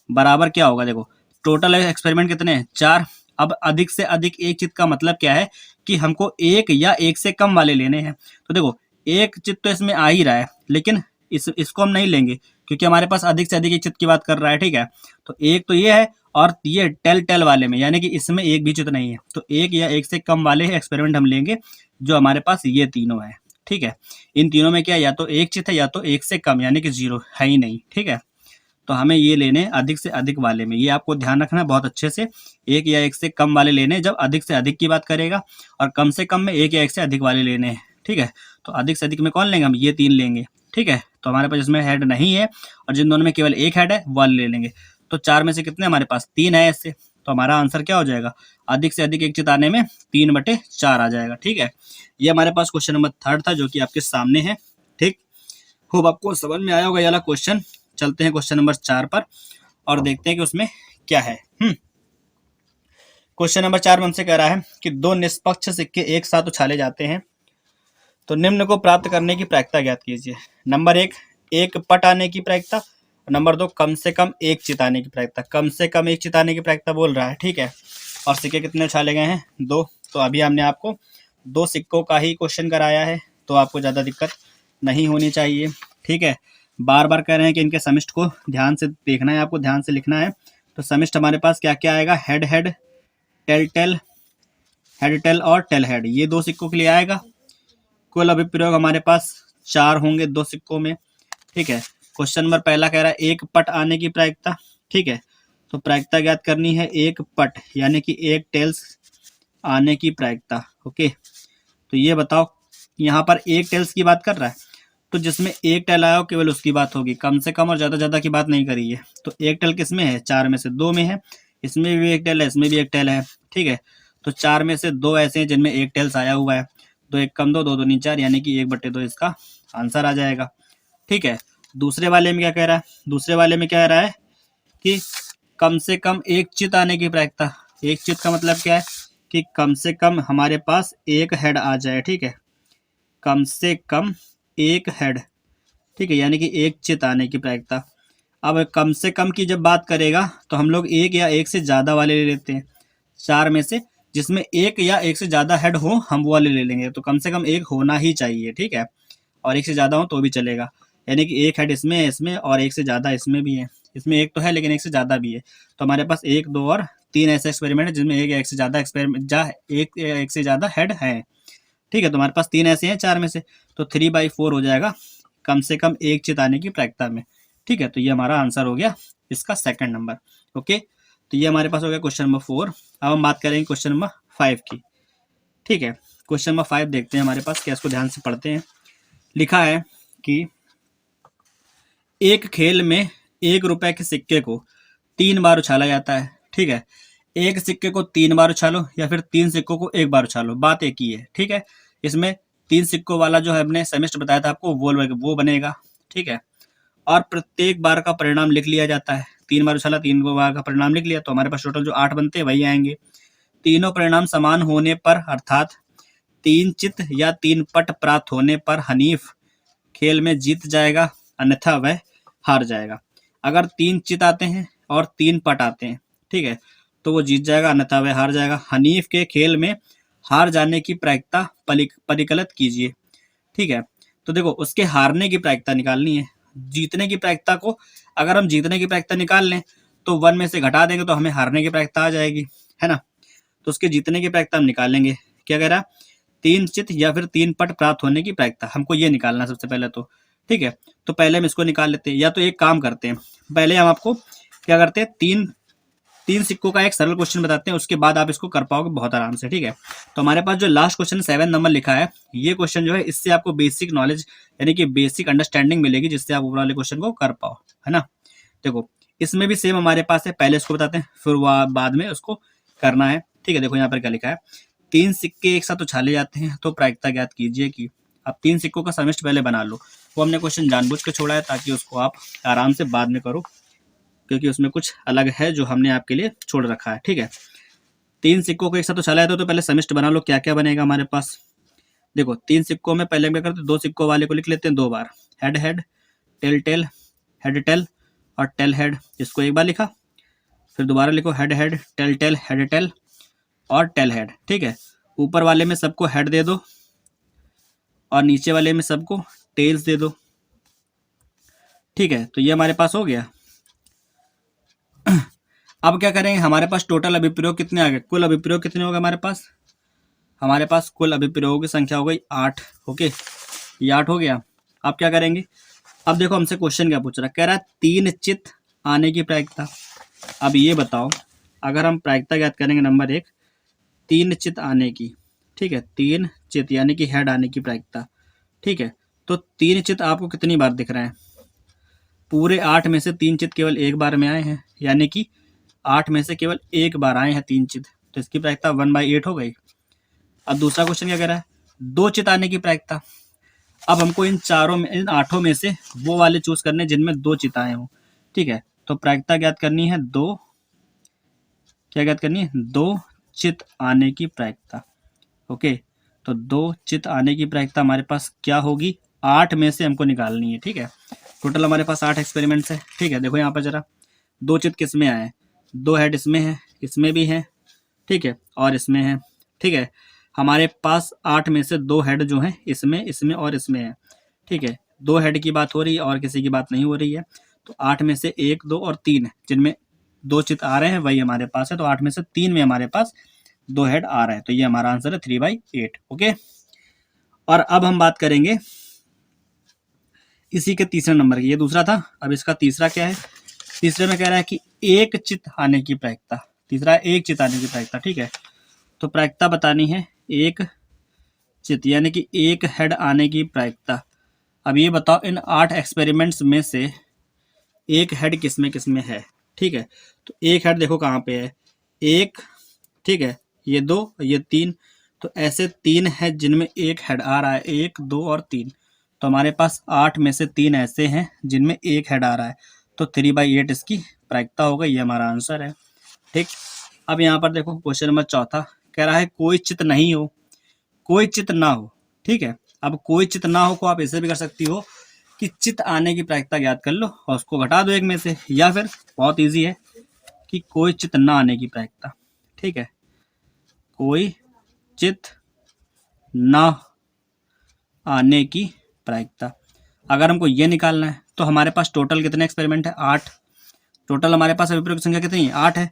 बराबर क्या होगा, देखो टोटल एक्सपेरिमेंट कितने हैं, 4। अब अधिक से अधिक एक चित्त का मतलब क्या है कि हमको एक या एक से कम वाले लेने हैं। तो देखो एक चित्त तो इसमें आ ही रहा है, लेकिन इसको हम नहीं लेंगे क्योंकि हमारे पास अधिक से अधिक एक चित्त की बात कर रहा है। ठीक है, तो एक तो ये है, और ये टेल वाले में यानी कि इसमें एक भी चित्त नहीं है, तो एक या एक से कम वाले एक्सपेरिमेंट हम लेंगे जो हमारे पास ये तीनों है। ठीक है। इन तीनों में क्या या तो एक चित है या तो एक से कम, यानी कि जीरो है ही नहीं, ठीक है। तो हमें ये लेने अधिक से अधिक वाले में, ये आपको ध्यान रखना है बहुत अच्छे से। एक या एक से कम वाले लेने जब अधिक से अधिक की बात करेगा, और कम से कम में एक या एक से अधिक वाले लेने हैं, ठीक है। तो अधिक से अधिक में कौन लेंगे हम, ये तीन लेंगे, ठीक है। तो हमारे पास इसमें हेड नहीं है, और जिन दोनों में केवल एक हेड है वो वाले ले लेंगे। तो चार में से कितने हमारे पास, तीन है इससे, तो हमारा आंसर क्या हो जाएगा, अधिक से अधिक एक चिताने में 3/4 आ जाएगा, ठीक है। ये हमारे पास क्वेश्चन नंबर 3 था, जो कि आपके सामने है, ठीक। होप आपको समझ में आया होगा ये वाला क्वेश्चन। चलते हैं क्वेश्चन नंबर 4 पर और देखते हैं कि उसमें क्या है। क्वेश्चन नंबर 4 में हमसे कह रहा है कि दो निष्पक्ष सिक्के एक साथ उछाले जाते हैं, तो निम्न को प्राप्त करने की प्रायिकता ज्ञात कीजिए। नंबर 1, एक पट आने की प्रायिकता। नंबर 2, कम से कम एक चित आने की प्रायिकता। कम से कम एक चित आने की प्रायिकता बोल रहा है, ठीक है। और सिक्के कितने उछाले गए हैं, 2। तो अभी हमने आपको 2 सिक्कों का ही क्वेश्चन कराया है, तो आपको ज़्यादा दिक्कत नहीं होनी चाहिए, ठीक है। बार बार कह रहे हैं कि इनके समिष्ट को ध्यान से देखना है, आपको ध्यान से लिखना है। तो समिष्ट हमारे पास क्या क्या आएगा, head head, tail tail, head tail और टेल हेड, ये 2 सिक्कों के लिए आएगा। कुल अभिप्रयोग हमारे पास 4 होंगे 2 सिक्कों में, ठीक है। क्वेश्चन नंबर पहला कह रहा है एक पट आने की प्रायिकता, ठीक है। तो प्रायिकता ज्ञात करनी है, एक पट यानी कि एक टेल्स आने की प्रायिकता, ओके। तो ये बताओ, यहाँ पर एक टेल्स की बात कर रहा है, तो जिसमें एक टेल आया हो केवल उसकी बात होगी, कम से कम और ज़्यादा की बात नहीं करी है। तो एक टेल किस में है, 4 में से 2 में है, इसमें भी एक टेल है, इसमें भी एक टेल है, ठीक है। तो 4 में से 2 ऐसे हैं जिनमें एक टेल्स आया हुआ है, 2 1 कम 2, 2 2 4, यानी कि 1/2 इसका आंसर आ जाएगा, ठीक है। दूसरे वाले में क्या कह रहा है, दूसरे वाले में क्या कह रहा है कि कम से कम एक चित आने की प्रायिकता। एक चित का मतलब क्या है कि कम से कम हमारे पास एक हेड आ जाए, ठीक है। कम से कम एक हेड, ठीक है, यानी कि एक चित आने की प्रायिकता। अब कम से कम की जब बात करेगा तो हम लोग एक या एक से ज़्यादा वाले ले लेते हैं, 4 में से जिसमें एक या एक से ज़्यादा हेड हो हम वो वाले ले लेंगे। तो कम से कम एक होना ही चाहिए, ठीक है, और एक से ज़्यादा हो तो भी चलेगा, यानी कि एक हेड इसमें है, इसमें, और एक से ज़्यादा इसमें भी है। इसमें एक तो है लेकिन एक से ज़्यादा भी है। तो हमारे पास 1 2 और 3 ऐसे एक्सपेरिमेंट है जिसमें एक या एक से ज़्यादा एक से ज़्यादा हेड है, ठीक है। तो हमारे पास 3 ऐसे हैं 4 में से, तो 3/4 हो जाएगा कम से कम एक चित आने की प्रायिकता में, ठीक है। तो ये हमारा आंसर हो गया इसका सेकंड नंबर, ओके। तो ये हमारे पास हो गया क्वेश्चन नंबर 4। अब हम बात करेंगे क्वेश्चन नंबर 5 की, ठीक है। क्वेश्चन नंबर 5 देखते हैं हमारे पास क्या, इसको ध्यान से पढ़ते हैं। लिखा है कि एक खेल में 1 रुपए के सिक्के को 3 बार उछाला जाता है, ठीक है। एक सिक्के को 3 बार उछालो या फिर 3 सिक्कों को 1 बार उछालो, बात एक ही है, ठीक है। इसमें 3 सिक्कों वाला जो है हमने सेमेस्टर बताया था आपको वो बनेगा, ठीक है। और प्रत्येक बार का परिणाम लिख लिया जाता है, 3 बार उछाला 3 बार का परिणाम लिख लिया, तो हमारे पास टोटल जो 8 बनते हैं वही आएंगे। तीनों परिणाम समान होने पर, अर्थात 3 चित या 3 पट प्राप्त होने पर हनीफ खेल में जीत जाएगा, अन्यथा वह हार जाएगा। अगर 3 चित आते हैं और 3 पट आते हैं, ठीक है, तो वो जीत जाएगा, अन्यथा वह हार जाएगा। हनीफ के खेल में हार जाने की प्रायिकता परिकलित कीजिए, ठीक है। तो देखो उसके हारने की प्रायिकता निकालनी है, जीतने की प्रायिकता को अगर हम जीतने की प्रायिकता निकाल लें तो 1 में से घटा देंगे तो हमें हारने की प्रायिकता आ जाएगी, है ना। तो उसके जीतने की प्रायिकता हम निकालेंगे, क्या कह रहा है, 3 चित या फिर 3 पट प्राप्त होने की प्रायिकता, हमको ये निकालना सबसे पहले तो, ठीक है। तो पहले हम इसको निकाल लेते हैं, या तो एक काम करते हैं, पहले हम आपको क्या करते हैं, तीन सिक्कों का एक सरल क्वेश्चन बताते हैं, उसके बाद आप इसको कर पाओगे बहुत आराम से, ठीक है। तो हमारे पास जो लास्ट क्वेश्चन 7 नंबर लिखा है, ये क्वेश्चन जो है इससे आपको बेसिक नॉलेज यानी कि बेसिक अंडरस्टैंडिंग मिलेगी, जिससे आप ऊपर वाले क्वेश्चन को कर पाओ, है ना। देखो इसमें भी सेम हमारे पास है, पहले इसको बताते हैं फिर बाद में उसको करना है, ठीक है। देखो यहाँ पर क्या लिखा है, 3 सिक्के एक साथ उछाले जाते हैं तो प्रायिकता ज्ञात कीजिए कि। अब 3 सिक्कों का समिष्ट पहले बना लो, वो हमने क्वेश्चन जानबूझ के छोड़ा है ताकि उसको आप आराम से बाद में करो, क्योंकि उसमें कुछ अलग है जो हमने आपके लिए छोड़ रखा है, ठीक है। 3 सिक्कों को एक साथ उछाला जाता है तो पहले समिष्ट बना लो, क्या क्या बनेगा हमारे पास। देखो 3 सिक्कों में पहले क्या करते हैं, 2 सिक्कों वाले को लिख लेते हैं 2 बार, head head, tail tail, head tail और टेल हेड, इसको एक बार लिखा, फिर दोबारा लिखो head head, tail tail, head tail और टेल हेड, ठीक है। ऊपर वाले में सबको हेड दे दो और नीचे वाले में सबको टेल्स दे दो, ठीक है। तो ये हमारे पास हो गया। अब क्या करेंगे, हमारे पास टोटल अभिप्रयोग कितने आ गए, कुल अभिप्रयोग कितने हो गए हमारे पास कुल अभिप्रयोग की संख्या हो गई 8, ओके। ये 8 हो गया। अब क्या करेंगे, अब देखो हमसे क्वेश्चन क्या पूछ रहा है, कह रहा है 3 चित आने की प्रायिकता। अब ये बताओ, अगर हम प्रायिकता ज्ञात करेंगे नंबर 1, 3 चित आने की, ठीक है, 3 चित यानी कि हेड आने की प्रायिकता, ठीक है। तो 3 चित आपको कितनी बार दिख रहे हैं, पूरे 8 में से 3 चित केवल एक बार में आए हैं, यानी कि 8 में से केवल एक बार आए हैं 3 चित, तो इसकी प्रायिकता 1/8 हो गई। अब दूसरा क्वेश्चन क्या कह रहा है, 2 चित आने की प्रायिकता। अब हमको इन 8 में से वो वाले चूज करने जिनमें 2 चित आए हों, ठीक है। तो प्रायिकता ज्ञात करनी है 2, क्या ज्ञात करनी है, 2 चित आने की प्रायिकता। ओके, तो 2 चित आने की प्रायिकता हमारे पास क्या होगी, 8 में से हमको निकालनी है, ठीक है। टोटल हमारे पास 8 एक्सपेरिमेंट्स है, ठीक है। देखो यहाँ पर जरा 2 चित किस में आए, 2 हेड इसमें है, इसमें भी है, ठीक है, और इसमें है, ठीक है। हमारे पास 8 में से 2 हेड जो हैं इसमें, इसमें और इसमें है, ठीक है। 2 हेड की बात हो रही है और किसी की बात नहीं हो रही है। तो 8 में से 1, 2 और 3 है जिनमें 2 चित आ रहे हैं, वही हमारे पास है। तो 8 में से 3 में हमारे पास 2 हेड आ रहा है, तो ये हमारा आंसर है 3/8। ओके, और अब हम बात करेंगे इसी के तीसरे नंबर की, ये दूसरा था, अब इसका तीसरा क्या है। तीसरे में कह रहा है कि 1 चित आने की प्रायिकता, तीसरा 1 चित आने की प्रायिकता, ठीक है। तो प्रायिकता बतानी है 1 चित यानी कि 1 हेड आने की प्रायिकता। अब ये बताओ इन 8 एक्सपेरिमेंट्स में से 1 हेड किसमें है, ठीक है। तो 1 हेड देखो कहाँ पे है, 1, ठीक है, ये 2, ये 3, तो ऐसे 3 है जिनमें 1 हेड आ रहा है, 1, 2 और 3। तो हमारे पास 8 में से 3 ऐसे हैं जिनमें 1 हेड आ रहा है, तो 3/8 इसकी प्रायिकता होगा, ये हमारा आंसर है, ठीक। अब यहाँ पर देखो क्वेश्चन नंबर चौथा कह रहा है कोई चित नहीं हो, कोई चित ना हो, ठीक है। अब कोई चित ना हो को आप ऐसे भी कर सकती हो कि चित आने की प्रायिकता ज्ञात कर लो और उसको घटा दो एक में से, या फिर बहुत इजी है कि कोई चित ना आने की प्रायिकता, ठीक है, कोई चित ना आने की प्रायिकता। अगर हमको ये निकालना है तो हमारे पास टोटल कितने एक्सपेरिमेंट है, 8। टोटल हमारे पास अभिप्राय संख्या कितनी है, 8 है।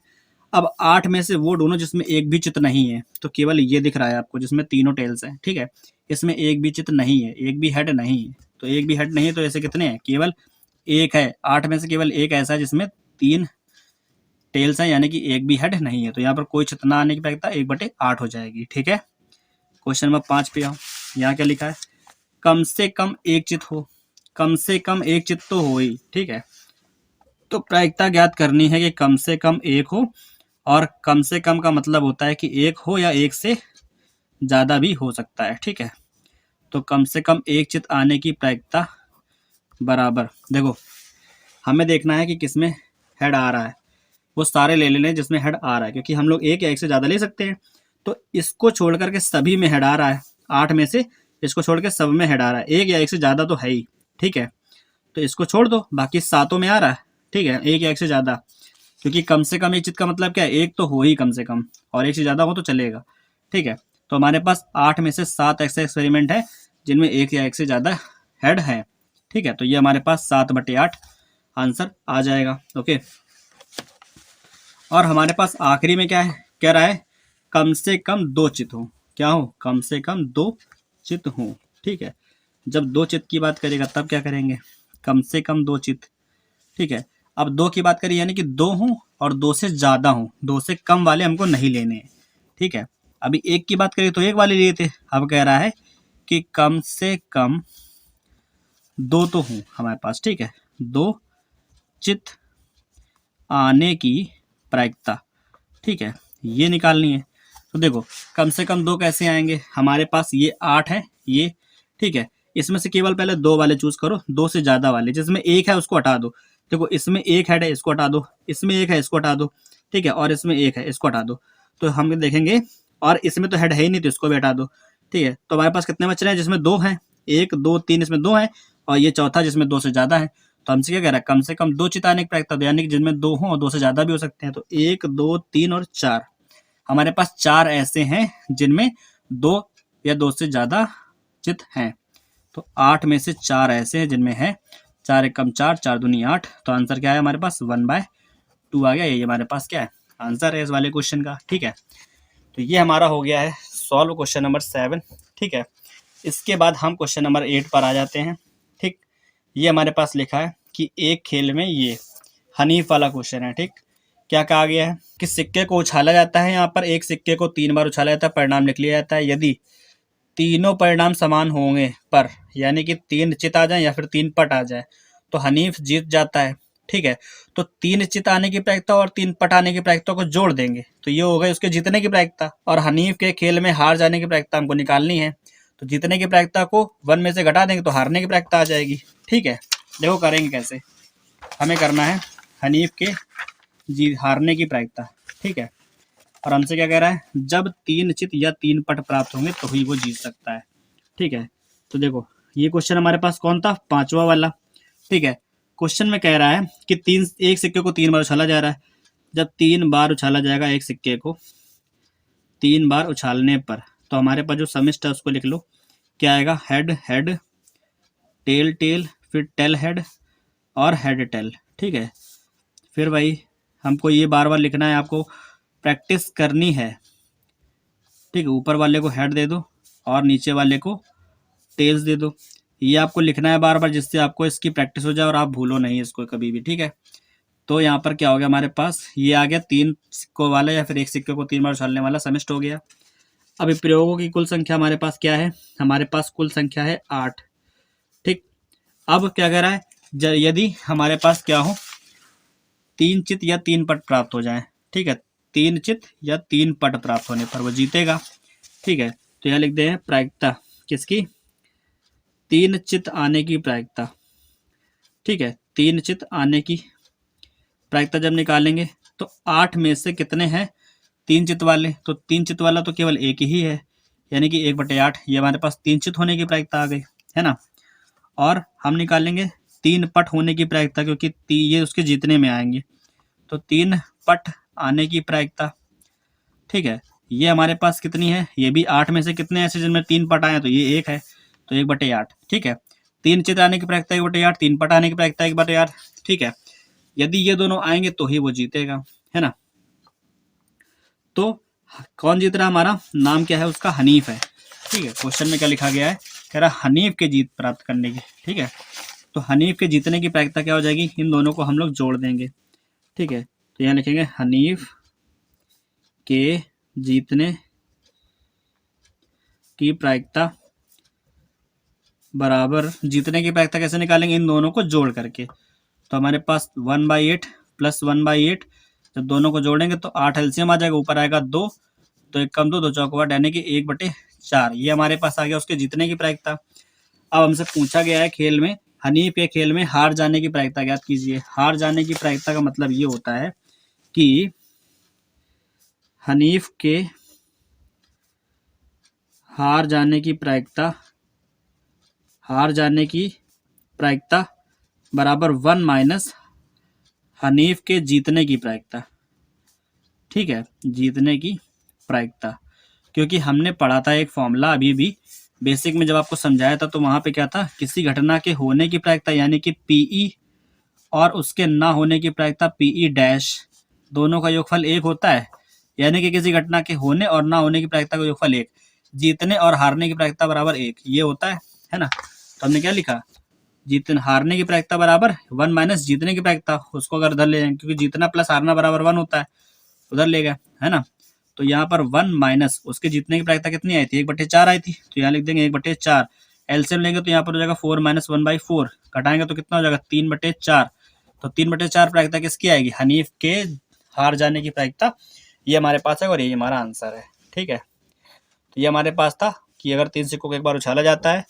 अब 8 में से वो दोनों जिसमें एक भी चित नहीं है, तो केवल ये दिख रहा है आपको जिसमें तीनों टेल्स हैं, ठीक है। इसमें एक भी चित नहीं है, एक भी हेड नहीं है, तो एक भी हेड नहीं है, तो ऐसे कितने हैं, केवल एक है। 8 में से केवल एक ऐसा है जिसमें 3 टेल्स हैं, यानी कि एक भी हेड नहीं है। तो यहाँ पर कोई चित ना आने की प्रायिकता 1/8 हो जाएगी, ठीक है। क्वेश्चन नंबर 5 पे आओ, यहाँ क्या लिखा है, कम से कम एक चित हो, कम से कम एक चित तो हो ही, ठीक है। तो प्रायिकता ज्ञात करनी है कि कम से कम एक हो, और कम से कम का मतलब होता है कि एक हो या एक से ज़्यादा भी हो सकता है, ठीक है। तो कम से कम एक चित आने की प्रायिकता बराबर, देखो हमें देखना है कि किसमें हेड आ रहा है, वो सारे ले लेने जिसमें हेड आ रहा है, क्योंकि हम लोग एक या एक से ज़्यादा ले सकते हैं। तो इसको छोड़ करके सभी में हेड आ रहा है, 8 में से इसको छोड़ के सब में हेड आ रहा है, एक या एक से ज़्यादा तो है ही, ठीक है। तो इसको छोड़ दो, बाकी सातों में आ रहा है, ठीक है, एक या एक से ज़्यादा, क्योंकि कम से कम एक चित का मतलब क्या है, एक तो हो ही कम से कम, और एक से ज़्यादा हो तो चलेगा, ठीक है। तो हमारे पास 8 में से 7 ऐसे एक्सपेरिमेंट है जिनमें एक या एक से ज़्यादा हेड है, ठीक है। तो ये हमारे पास 7/8 आंसर आ जाएगा, ओके। और हमारे पास आखिरी में क्या है, कह रहा है कम से कम 2 चित हो, क्या हो, कम से कम 2 चित हो, ठीक है। जब 2 चित की बात करेगा तब क्या करेंगे, कम से कम 2 चित, ठीक है। अब 2 की बात करें यानी कि 2 हों और 2 से ज़्यादा हों, 2 से कम वाले हमको नहीं लेने हैं, ठीक है। अभी 1 की बात करें तो 1 वाले लिए थे, अब कह रहा है कि कम से कम 2 तो हों हमारे पास, ठीक है, 2 चित आने की प्रायिकता, ठीक है, ये निकालनी है। तो देखो कम से कम 2 कैसे आएंगे, हमारे पास ये 8 है, ये, ठीक है। इसमें से केवल पहले 2 वाले चूज करो, 2 से ज़्यादा वाले, जिसमें 1 है उसको हटा दो। देखो इसमें 1 हेड है, इसको हटा दो, इसमें 1 है, इसको हटा दो, ठीक है, और इसमें 1 है, इसको हटा दो। तो हम देखेंगे, और इसमें तो हेड है ही नहीं, तो इसको भी हटा दो, ठीक है। तो हमारे पास कितने बच रहे हैं, जिसमें 2 हैं, 1, 2, 3, इसमें 2 हैं, और ये चौथा जिसमें 2 से ज़्यादा है। तो हमसे क्या कह रहा है, कम से कम 2 चित आने की प्रायिकता, यानी कि जिनमें 2 हों और 2 से ज़्यादा भी हो सकते हैं। तो 1, 2, 3 और 4, हमारे पास 4 ऐसे हैं जिनमें 2 या 2 से ज़्यादा चित हैं। तो 8 में से 4 ऐसे हैं जिनमें है 4 एकम 4, 4 दूनी 8। तो आंसर क्या है हमारे पास, 1/2 आ गया। ये हमारे पास क्या है, आंसर है इस वाले क्वेश्चन का, ठीक है। तो ये हमारा हो गया है सॉल्व क्वेश्चन नंबर 7, ठीक है। इसके बाद हम क्वेश्चन नंबर 8 पर आ जाते हैं। ठीक, ये हमारे पास लिखा है कि एक खेल में ये हनीफ वाला क्वेश्चन है। ठीक, क्या कहा गया है कि सिक्के को उछाला जाता है। यहाँ पर एक सिक्के को 3 बार उछाला जाता है, परिणाम लिख लिया जाता है। यदि तीनों परिणाम समान होंगे पर, यानी कि 3 चित आ जाए या फिर 3 पट आ जाए, तो हनीफ जीत जाता है। ठीक है, तो 3 चित आने की प्रायिकता और 3 पट आने की प्रायिकता को जोड़ देंगे तो ये हो गई उसके जीतने की प्रायिकता। और हनीफ के खेल में हार जाने की प्रायिकता हमको निकालनी है, तो जीतने की प्रायिकता को 1 में से घटा देंगे तो हारने की प्रायिकता आ जाएगी। ठीक है, देखो करेंगे कैसे। हमें करना है हनीफ के हारने की प्रायिकता। ठीक है, और हमसे क्या कह रहा है, जब 3 चित या 3 पट प्राप्त होंगे तो ही वो जीत सकता है। ठीक है, तो देखो ये क्वेश्चन हमारे पास कौन था, 5वां वाला। ठीक है, क्वेश्चन में कह रहा है कि एक सिक्के को 3 बार उछाला जा रहा है। जब 3 बार उछाला जाएगा एक सिक्के को, 3 बार उछालने पर, तो हमारे पास जो समिष्ट है उसको लिख लो। क्या आएगा, हेड हेड, टेल टेल, फिर टेल हेड और हेड टेल। ठीक है, फिर भाई हमको ये बार बार लिखना है, आपको प्रैक्टिस करनी है। ठीक है, ऊपर वाले को हेड दे दो और नीचे वाले को टेल्स दे दो। ये आपको लिखना है बार बार, जिससे आपको इसकी प्रैक्टिस हो जाए और आप भूलो नहीं इसको कभी भी। ठीक है, तो यहाँ पर क्या हो गया हमारे पास, ये आ गया 3 सिक्कों वाला या फिर एक सिक्के को 3 बार उछालने वाला समिष्ट हो गया। अभी प्रयोगों की कुल संख्या हमारे पास क्या है, हमारे पास कुल संख्या है 8। ठीक, अब क्या कह रहा है, यदि हमारे पास क्या हो, 3 चित या 3 पट प्राप्त हो जाए। ठीक है, 3 चित या 3 पट प्राप्त होने पर वो जीतेगा। ठीक है, तो यह लिख दे हैं प्रायिकता किसकी, 3 चित आने की प्रायिकता। ठीक है, 3 चित आने की प्रायिकता जब निकालेंगे तो 8 में से कितने हैं 3 चित वाले, तो 3 चित वाला तो केवल एक ही है, यानी कि 1/8। ये हमारे पास 3 चित होने की प्रायिकता आ गई है ना। और हम निकालेंगे 3 पट होने की प्रायिकता, क्योंकि ये उसके जीतने में आएंगे, तो 3 पट आने की प्रायिकता। ठीक है, ये हमारे पास कितनी है, ये भी 8 में से कितने ऐसे जिनमें 3 पट आए, तो ये 1 है, तो 1/8। ठीक है, 3 चित आने की प्रायिकता 1/8, 3 पट आने की प्रायिकता 1/8। ठीक है, यदि ये दोनों आएंगे तो ही वो जीतेगा, है ना। तो कौन जीत रहा, हमारा नाम क्या है उसका, हनीफ है। ठीक है, क्वेश्चन में क्या लिखा गया है, कह रहा हनीफ के जीत प्राप्त करने की। ठीक है, तो हनीफ के जीतने की प्रायिकता क्या हो जाएगी, इन दोनों को हम लोग जोड़ देंगे। ठीक है, तो यहाँ लिखेंगे हनीफ के जीतने की प्रायिकता बराबर, जीतने की प्रायिकता कैसे निकालेंगे, इन दोनों को जोड़ करके। तो हमारे पास 1/8 प्लस 1/8, जब दोनों को जोड़ेंगे तो 8 एलसीएम आ जाएगा, ऊपर आएगा 2, तो 1 कम 2, 2 चौक 8, यानी कि 1/4। ये हमारे पास आ गया उसके जीतने की प्रायिकता। अब हमसे पूछा गया है खेल में, हनीफ के खेल में हार जाने की प्रायिकता ज्ञात कीजिए। हार जाने की प्रायिकता का मतलब ये होता है कि हनीफ के हार जाने की प्रायिकता बराबर 1 माइनस हनीफ के जीतने की प्रायिकता। ठीक है, जीतने की प्रायिकता, क्योंकि हमने पढ़ा था एक फॉर्मूला अभी भी बेसिक में जब आपको समझाया था, तो वहां पे क्या था, किसी घटना के होने की प्रायिकता यानी कि पीई और उसके ना होने की प्रायिकता पीई डैश, दोनों का योगफल 1 होता है। यानी कि किसी घटना के होने और ना होने की प्रायिकता का योगफल 1, जीतने और हारने की प्रायिकता बराबर 1, ये होता है ना। तो हमने क्या लिखा, हारने की प्रायिकता बराबर 1 माइनस जीतने की प्रायिकता, उसको अगर उधर ले जाएंगे, क्योंकि जीतना प्लस हारना बराबर 1 होता है, उधर ले गए, है ना। तो यहाँ पर 1 माइनस उसके जीतने की प्रायिकता कितनी आई थी, 1/4 आई थी, तो यहाँ लिख देंगे 1/4। एलसीएम लेंगे तो यहाँ पर हो जाएगा 4 माइनस 1/4, घटाएंगे तो कितना हो जाएगा 3/4। तो 3/4 प्रायिकता किसकी आएगी, हनीफ के हार जाने की प्रायिकता। ये हमारे पास है और ये हमारा आंसर है। ठीक है, तो ये हमारे पास था कि अगर 3 सिक्कों को एक बार उछाला जाता है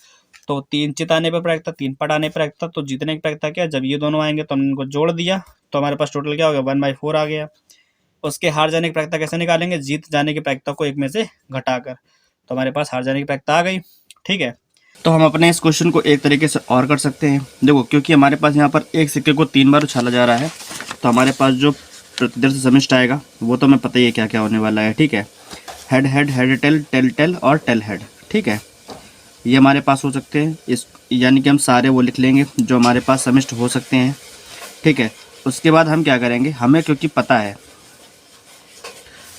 तो 3 चित आने पर प्रायिकता, 3 पट आने पर प्रायिकता, तो जीतने की प्रायिकता क्या, जब ये दोनों आएंगे तो हमने इनको जोड़ दिया, तो हमारे पास टोटल क्या हो गया, 1/4 आ गया। उसके हार जाने की प्रायिकता कैसे निकालेंगे, जीत जाने की प्रायिकता को 1 में से घटाकर, तो हमारे पास हार जाने की प्रायिकता आ गई। ठीक है, तो हम अपने इस क्वेश्चन को एक तरीके से और कर सकते हैं। देखो, क्योंकि हमारे पास यहाँ पर एक सिक्के को 3 बार उछाला जा रहा है, तो हमारे पास जो प्रतिदर्श समिष्ट आएगा वो तो हमें पता ही है क्या क्या होने वाला है। ठीक है, head head, head tail, tail tail और टेल हेड। ठीक है, ये हमारे पास हो सकते हैं, इस यानी कि हम सारे वो लिख लेंगे जो हमारे पास समिष्ट हो सकते हैं। ठीक है, उसके बाद हम क्या करेंगे, हमें क्योंकि पता है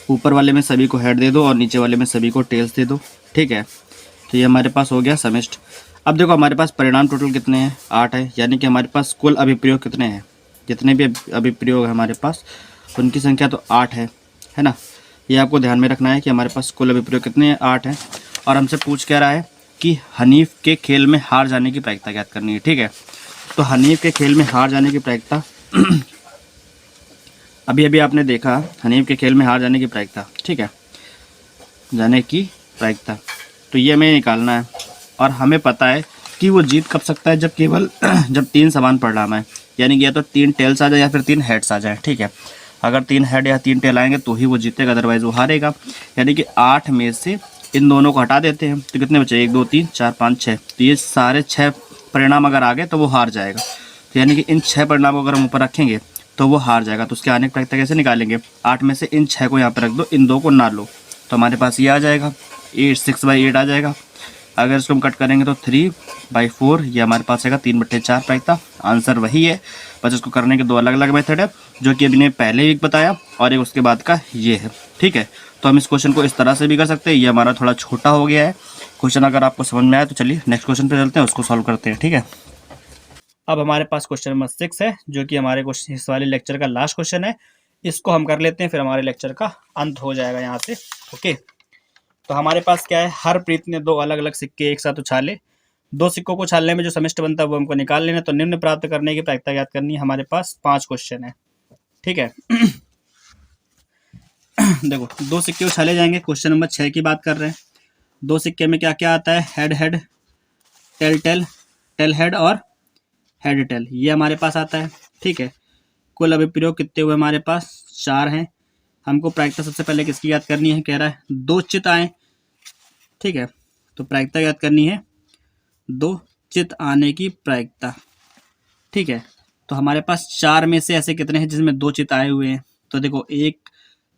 ऊपर वाले में सभी को हेड दे दो और नीचे वाले में सभी को टेल्स दे दो। ठीक है, तो ये हमारे पास हो गया समिष्ट। अब देखो हमारे पास परिणाम टोटल कितने हैं, 8 है, यानी कि हमारे पास कुल अभिप्रयोग कितने हैं, जितने भी अभिप्रयोग है हमारे पास उनकी संख्या तो 8 है ना। ये आपको ध्यान में रखना है कि हमारे पास कुल अभिप्रयोग कितने हैं, 8 हैं। और हमसे पूछ क्या रहा है कि हनीफ के खेल में हार जाने की प्रायिकता ज्ञात करनी है, ठीक है। तो हनीफ के खेल में हार जाने की प्रायिकता अभी अभी आपने देखा, हनीफ के खेल में हार जाने की प्रायिकता, ठीक है, जाने की प्रायिकता, तो ये हमें निकालना है। और हमें पता है कि वो जीत कब सकता है, जब केवल जब 3 समान परिणाम है, यानी कि या तो 3 टेल्स आ जाए या फिर 3 हेड्स आ जाए, ठीक है। अगर 3 हेड या 3 टेल आएंगे तो ही वो जीतेगा, अदरवाइज वो हारेगा। यानी कि 8 में से इन दोनों को हटा देते हैं तो कितने बचे, 1 2 3 4 5 6, तो ये सारे 6 परिणाम अगर आ गए तो वो हार जाएगा। तो यानी कि इन 6 परिणामों को अगर हम ऊपर रखेंगे तो वो हार जाएगा। तो उसके आने की प्रायिकता कैसे निकालेंगे, 8 में से इन 6 को यहाँ पर रख दो, इन 2 को ना लो, तो हमारे पास ये आ जाएगा 8 6/8 आ जाएगा। अगर इसको हम कट करेंगे तो 3/4, ये हमारे पास आएगा 3/4 प्रायिकता। आंसर वही है, बस इसको करने के 2 अलग अलग मेथड है, जो कि अभी ने पहले ही बताया और एक उसके बाद का ये है, ठीक है। तो हम इस क्वेश्चन को इस तरह से भी कर सकते हैं। ये हमारा थोड़ा छोटा हो गया है क्वेश्चन, अगर आपको समझ में आया तो चलिए नेक्स्ट क्वेश्चन पे चलते हैं, उसको सॉल्व करते हैं, ठीक है। अब हमारे पास क्वेश्चन नंबर 6 है, जो कि हमारे क्वेश्चन इस वाले लेक्चर का लास्ट क्वेश्चन है। इसको हम कर लेते हैं, फिर हमारे लेक्चर का अंत हो जाएगा यहाँ से, ओके। तो हमारे पास क्या है, हर प्रीत ने 2 अलग अलग सिक्के एक साथ उछाले, 2 सिक्कों को उछालने में जो समिष्ट बनता है वो हमको निकाल लेना। तो निम्न प्राप्त करने की प्रायिकता ज्ञात करनी है। हमारे पास 5 क्वेश्चन है, ठीक है। देखो 2 सिक्के उछाले जाएंगे, क्वेश्चन नंबर 6 की बात कर रहे हैं। 2 सिक्के में क्या क्या आता है, head head, tail tail, tail head और हेड टेल, ये हमारे पास आता है, ठीक है। कुल अभिप्रयोग कितने हुए हमारे पास, 4 हैं। हमको प्रायिकता सबसे पहले किसकी याद करनी है, कह रहा है 2 चित आए, ठीक है। तो प्रायिकता याद करनी है 2 चित आने की प्रायिकता, ठीक है। तो हमारे पास 4 में से ऐसे कितने हैं जिसमें 2 चित आए हुए हैं, तो देखो एक,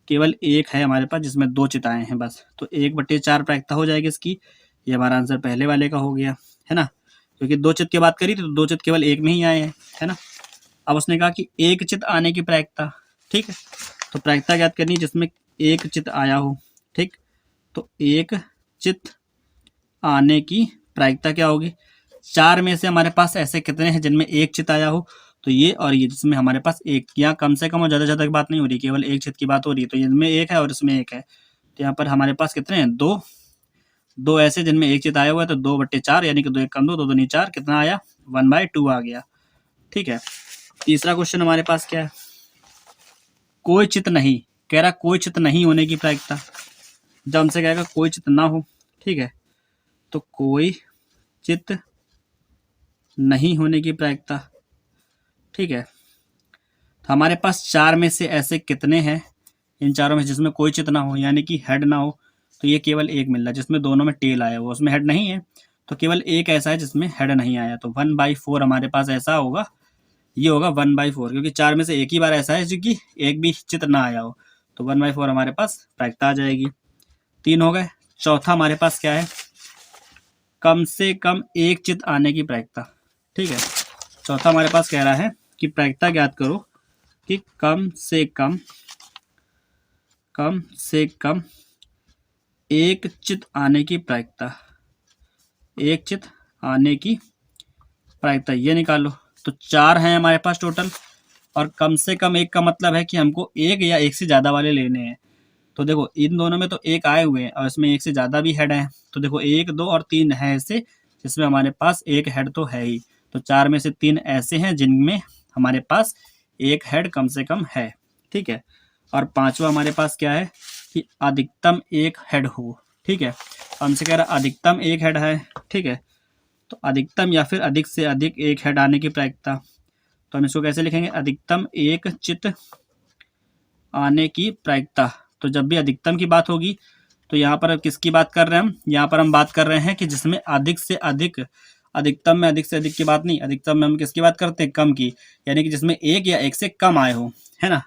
केवल एक है हमारे पास जिसमें 2 चित आए हैं बस, तो 1/4 प्रायिकता हो जाएगी इसकी। ये हमारा आंसर पहले वाले का हो गया, है ना, क्योंकि 2 चित की बात करी थी तो 2 चित केवल एक में ही आए हैं, है ना। अब उसने कहा कि 1 चित आने की प्रायिकता, ठीक है। तो प्रायिकता याद करनी है जिसमें 1 चित आया हो, ठीक। तो 1 चित आने की प्रायिकता क्या होगी, 4 में से हमारे पास ऐसे कितने हैं जिनमें 1 चित आया हो, तो ये और ये, जिसमें हमारे पास 1, यहाँ कम से कम और ज़्यादा की बात नहीं हो रही, केवल 1 चित की बात हो रही है। तो इनमें 1 है और इसमें 1 है, तो यहाँ पर हमारे पास कितने हैं, 2 ऐसे जिनमें 1 चित आया हुआ है, तो 2/4, यानी कि 2 1 कम 2 2 दूनी 4, कितना आया, 1/2 आ गया, ठीक है। तीसरा क्वेश्चन हमारे पास क्या है, कोई चित नहीं, कह रहा कोई चित नहीं होने की प्रायिकता। जब हमसे कहेगा कोई चित ना हो, ठीक है, तो कोई चित नहीं होने की प्रायिकता, ठीक है। तो हमारे पास 4 में से ऐसे कितने हैं, इन चारों में जिसमें कोई चित ना हो, यानी कि हेड ना हो, तो ये केवल एक मिल रहा है जिसमें दोनों में टेल आया हुआ, उसमें हेड नहीं है, तो केवल एक ऐसा है जिसमें हेड नहीं आया। तो 1/4 हमारे पास ऐसा होगा, ये होगा 1/4, क्योंकि 4 में से एक ही बार ऐसा है जो कि एक भी चित्र ना आया हो, तो 1/4 हमारे पास प्रायिकता आ जाएगी। 3 हो गए। चौथा हमारे पास क्या है, कम से कम 1 चित आने की प्रायिकता, ठीक है। चौथा हमारे पास कह रहा है कि प्रायिकता ज्ञात करो कि कम से कम 1 चित आने की प्रायिकता, 1 चित आने की प्रायिकता, ये निकालो। तो 4 हैं हमारे पास टोटल, और कम से कम 1 का मतलब है कि हमको 1 या 1 से ज़्यादा वाले लेने हैं। तो देखो इन दोनों में तो 1 आए हुए हैं और इसमें 1 से ज़्यादा भी हेड हैं, तो देखो 1 2 और 3 है ऐसे जिसमें हमारे पास 1 हेड तो है ही। तो 4 में से 3 ऐसे हैं जिनमें हमारे पास 1 हेड कम से कम है, ठीक है। और 5वां हमारे पास क्या है कि अधिकतम 1 हेड हो, ठीक है। हमसे कह रहा अधिकतम 1 हेड है, ठीक है। तो अधिकतम या फिर अधिक से अधिक 1 हेड आने की प्रायिकता, तो हम इसको कैसे लिखेंगे, अधिकतम 1 चित आने की प्रायिकता। तो जब भी अधिकतम की बात होगी तो यहाँ पर किसकी बात कर रहे हैं हम, यहाँ पर हम बात कर रहे हैं कि जिसमें अधिक से अधिक, अधिकतम में अधिक से अधिक की बात नहीं, अधिकतम में हम किसकी बात करते हैं, कम की, यानी कि जिसमें 1 या 1 से कम आए हो, है ना।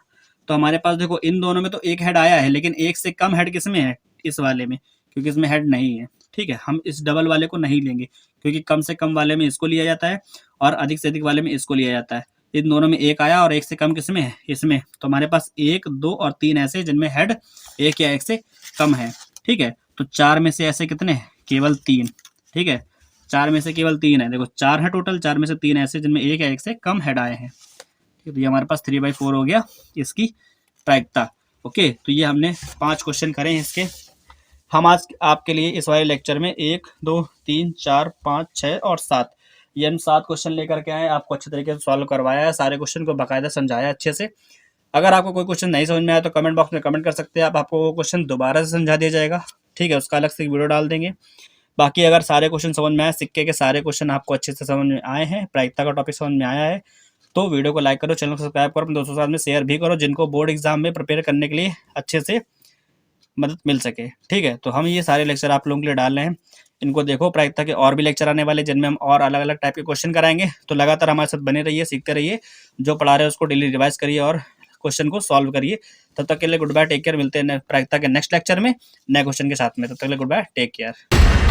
तो हमारे पास देखो इन दोनों में तो 1 हेड आया है, लेकिन 1 से कम हेड किसमें है, इस वाले में, क्योंकि इसमें हेड नहीं है, ठीक है। हम इस डबल वाले को नहीं लेंगे, क्योंकि कम से कम वाले में इसको लिया जाता है और अधिक से अधिक वाले में इसको लिया जाता है। इन दोनों में 1 आया और 1 से कम किसमें है, इसमें। तो हमारे पास 1 2 और 3 ऐसे जिनमें हेड 1 या 1 से कम है, ठीक है। तो 4 में से ऐसे कितने हैं, केवल 3, ठीक है। 4 में से केवल 3 है, देखो 4 है टोटल, 4 में से 3 ऐसे जिनमें एक या एक से कम हेड आए हैं, ठीक है। तो ये हमारे पास 3/4 हो गया इसकी प्रायिकता। ओके, तो ये हमने 5 क्वेश्चन करे हैं इसके। हम आज आपके लिए इस वाले लेक्चर में 1 2 3 4 5 6 और 7 ये हम 7 क्वेश्चन लेकर के आए, आपको अच्छे तरीके से सॉल्व करवाया है, सारे क्वेश्चन को बाकायदा समझाया अच्छे से। अगर आपको कोई क्वेश्चन नहीं समझ में आया तो कमेंट बॉक्स में कमेंट कर सकते हैं आप, आपको वो क्वेश्चन दोबारा से समझा दिया जाएगा, ठीक है। उसका अलग से वीडियो डाल देंगे। बाकी अगर सारे क्वेश्चन समझ में आए, सिक्के के सारे क्वेश्चन आपको अच्छे से समझ में आए हैं, प्रायिकता का टॉपिक समझ में आया है, तो वीडियो को लाइक करो, चैनल को सब्सक्राइब करो, अपने दोस्तों के साथ में शेयर भी करो जिनको बोर्ड एग्जाम में प्रिपेयर करने के लिए अच्छे से मदद मिल सके, ठीक है। तो हम ये सारे लेक्चर आप लोगों के लिए डाल रहे हैं, इनको देखो। प्रायिकता के और भी लेक्चर आने वाले जिनमें हम और अलग अलग टाइप के क्वेश्चन कराएंगे, तो लगातार हमारे साथ बने रहिए, सीखते रहिए, जो पढ़ा रहे हैं उसको डेली रिवाइज करिए और क्वेश्चन को सॉल्व करिए। तब तक के लिए गुड बाय, टेक केयर, मिलते हैं प्रायिकता के नेक्स्ट लेक्चर में नए क्वेश्चन के साथ में। तब तक के लिए गुड बाय, टेक केयर।